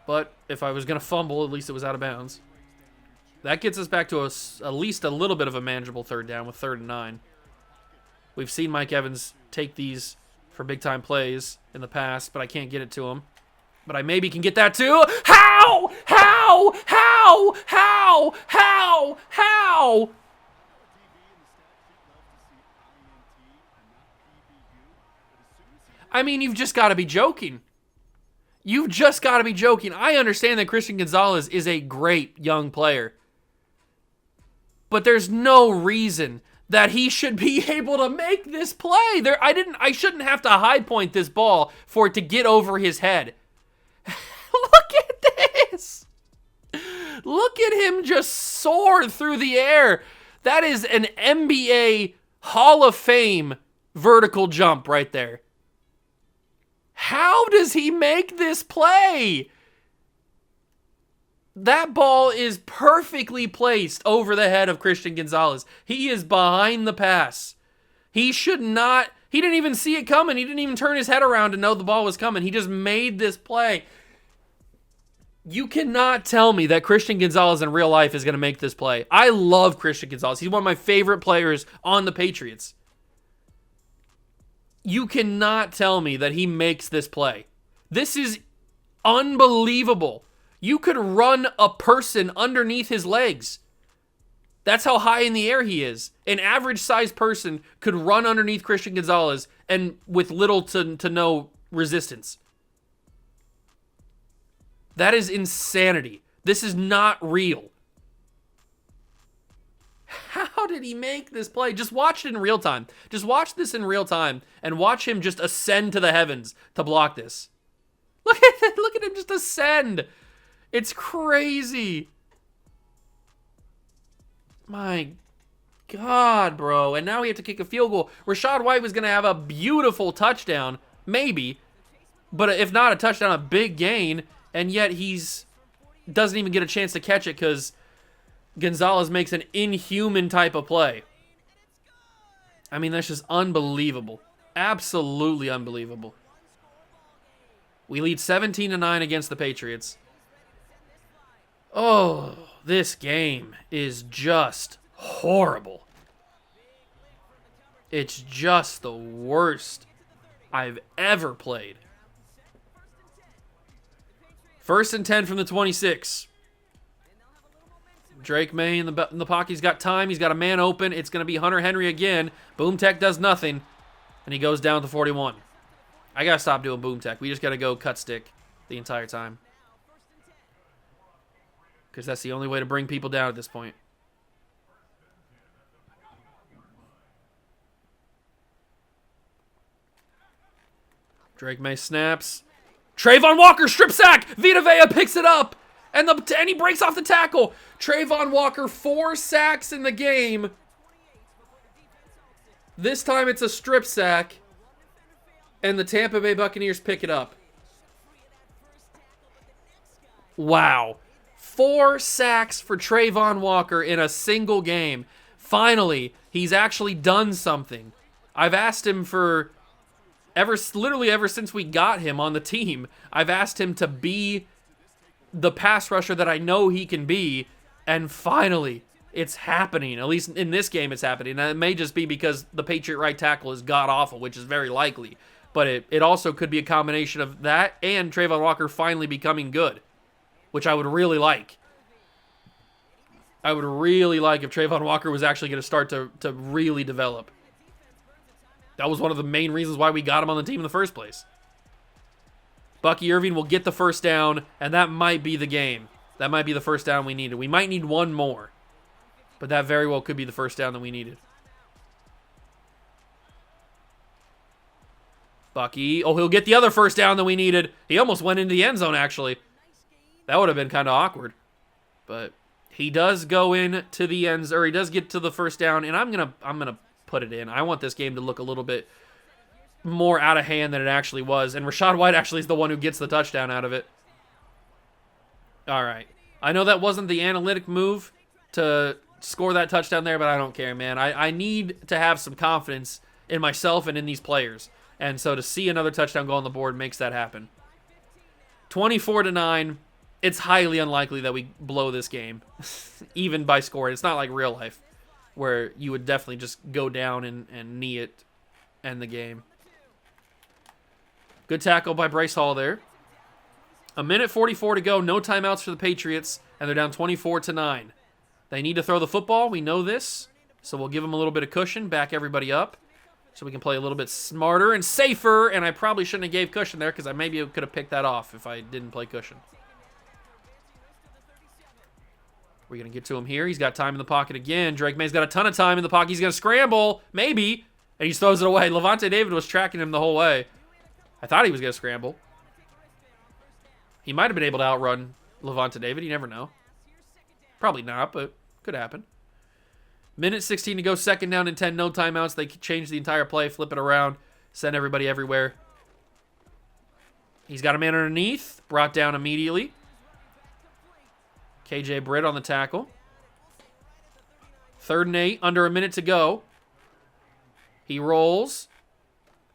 But if I was going to fumble, at least it was out of bounds. That gets us back to at least a little bit of a manageable 3rd down with 3rd and 9. We've seen Mike Evans take these for big-time plays in the past, but I can't get it to him. But I maybe can get that too. How? I mean, you've just got to be joking. I understand that Christian Gonzalez is a great young player. But there's no reason that he should be able to make this play. I shouldn't have to high point this ball for it to get over his head. Look at this. Look at him just soar through the air. That is an NBA Hall of Fame vertical jump right there. How does he make this play? That ball is perfectly placed over the head of Christian Gonzalez. He is behind the pass. He should not, he didn't even see it coming. He didn't even turn his head around to know the ball was coming. He just made this play. You cannot tell me that Christian Gonzalez in real life is going to make this play. I love Christian Gonzalez. He's one of my favorite players on the Patriots. You cannot tell me that he makes this play. This is unbelievable. You could run a person underneath his legs. That's how high in the air he is. An average-sized person could run underneath Christian Gonzalez and with little to no resistance. That is insanity. This is not real. How did he make this play? Just watch it in real time. Just watch this in real time and watch him just ascend to the heavens to block this. Look at that. Look at him just ascend. It's crazy. My God, bro. And now we have to kick a field goal. Rachaad White was going to have a beautiful touchdown, maybe. But if not a touchdown, a big gain. And yet doesn't even get a chance to catch it because Gonzalez makes an inhuman type of play. I mean, that's just unbelievable. Absolutely unbelievable. We lead 17-9 against the Patriots. Oh, this game is just horrible. It's just the worst I've ever played. 1st and 10 from the 26. Drake May in the pocket. He's got time. He's got a man open. It's going to be Hunter Henry again. Boom Tech does nothing. And he goes down to 41. I got to stop doing Boom Tech. We just got to go cut stick the entire time. Because that's the only way to bring people down at this point. Drake May snaps. Trayvon Walker, strip sack. Vita Vea picks it up. And he breaks off the tackle. Trayvon Walker, 4 sacks in the game. This time it's a strip sack. And the Tampa Bay Buccaneers pick it up. Wow. 4 sacks for Trayvon Walker in a single game. Finally, he's actually done something. I've asked him for literally ever since we got him on the team. I've asked him to be the pass rusher that I know he can be, and finally, it's happening. At least in this game, it's happening. And it may just be because the Patriot right tackle is god-awful, which is very likely. But it also could be a combination of that and Trayvon Walker finally becoming good, which I would really like. I would really like if Trayvon Walker was actually going to start to really develop. That was one of the main reasons why we got him on the team in the first place. Bucky Irving will get the first down, and that might be the game. That might be the first down we needed. We might need one more, but that very well could be the first down that we needed. Bucky, oh, he'll get the other first down that we needed. He almost went into the end zone, actually. That would have been kind of awkward, but he does go in to the ends, or he does get to the first down, and I'm gonna put it in. I want this game to look a little bit more out of hand than it actually was, and Rachaad White actually is the one who gets the touchdown out of it. All right. I know that wasn't the analytic move to score that touchdown there, but I don't care, man. I need to have some confidence in myself and in these players, and so to see another touchdown go on the board makes that happen. 24-9. It's highly unlikely that we blow this game, even by scoring. It's not like real life, where you would definitely just go down and knee it, end the game. Good tackle by Bryce Hall there. 1:44 to go. No timeouts for the Patriots, and they're down 24-9. They need to throw the football. We know this, so we'll give them a little bit of cushion, back everybody up, so we can play a little bit smarter and safer, and I probably shouldn't have gave cushion there because I maybe could have picked that off if I didn't play cushion. We're going to get to him here. He's got time in the pocket again. Drake May's got a ton of time in the pocket. He's going to scramble, maybe, and he throws it away. Levante David was tracking him the whole way. I thought he was going to scramble. He might have been able to outrun Levante David. You never know. Probably not, but could happen. Minute 16 to go, second down and 10, no timeouts. They change the entire play, flip it around, send everybody everywhere. He's got a man underneath, brought down immediately. KJ Britt on the tackle. 3rd and 8, under a minute to go. He rolls.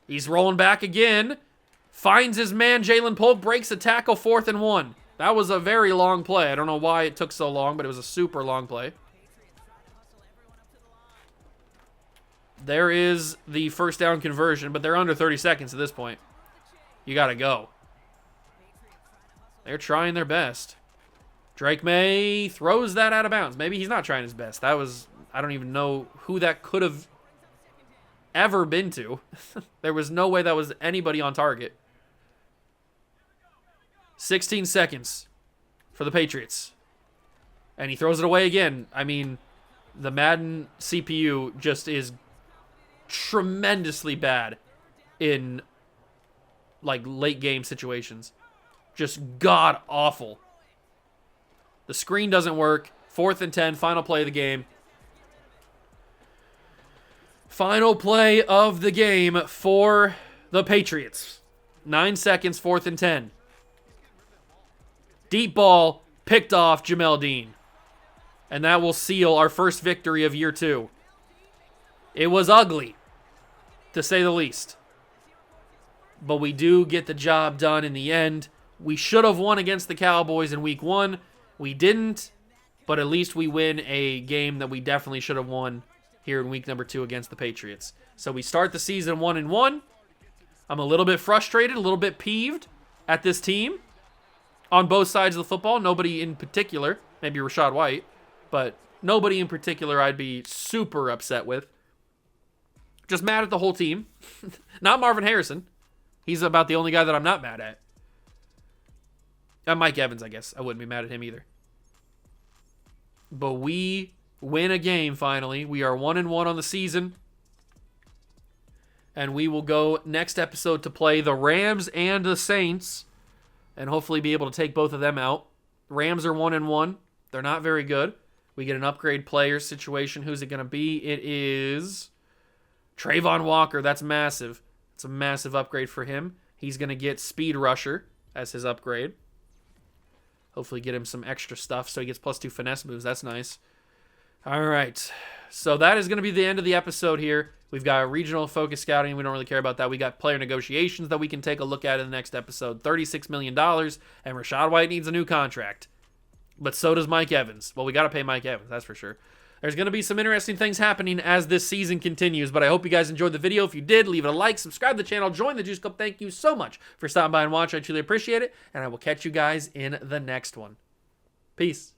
He's rolling back again. Finds his man, Jalen Polk, breaks a tackle, 4th and 1. That was a very long play. I don't know why it took so long, but it was a super long play. There is the first down conversion, but they're under 30 seconds at this point. You got to go. They're trying their best. Drake May throws that out of bounds. Maybe he's not trying his best. That was, I don't even know who that could have ever been to. There was no way that was anybody on target. 16 seconds for the Patriots. And he throws it away again. I mean, the Madden CPU just is tremendously bad in like late game situations. Just god awful. The screen doesn't work. 4th and 10, final play of the game. Final play of the game for the Patriots. 9 seconds, 4th and 10. Deep ball, picked off Jamel Dean. And that will seal our first victory of year 2. It was ugly, to say the least. But we do get the job done in the end. We should have won against the Cowboys in week 1. We didn't, but at least we win a game that we definitely should have won here in week number 2 against the Patriots. So we start the season 1-1. I'm a little bit frustrated, a little bit peeved at this team on both sides of the football. Nobody in particular, maybe Rachaad White, but nobody in particular I'd be super upset with. Just mad at the whole team. Not Marvin Harrison. He's about the only guy that I'm not mad at. Mike Evans, I guess. I wouldn't be mad at him either. But we win a game finally. We are 1-1 on the season. And we will go next episode to play the Rams and the Saints. And hopefully be able to take both of them out. Rams are 1-1. They're not very good. We get an upgrade player situation. Who's it going to be? It is Trayvon Walker. That's massive. It's a massive upgrade for him. He's going to get Speed Rusher as his upgrade. Hopefully get him some extra stuff so he gets +2 finesse moves. That's nice. All right. So that is going to be the end of the episode here. We've got regional focus scouting. We don't really care about that. We got player negotiations that we can take a look at in the next episode. $36 million, and Rachaad White needs a new contract. But so does Mike Evans. Well, we got to pay Mike Evans, that's for sure. There's going to be some interesting things happening as this season continues, but I hope you guys enjoyed the video. If you did, leave it a like, subscribe to the channel, join the Juice Club. Thank you so much for stopping by and watching. I truly appreciate it, and I will catch you guys in the next one. Peace.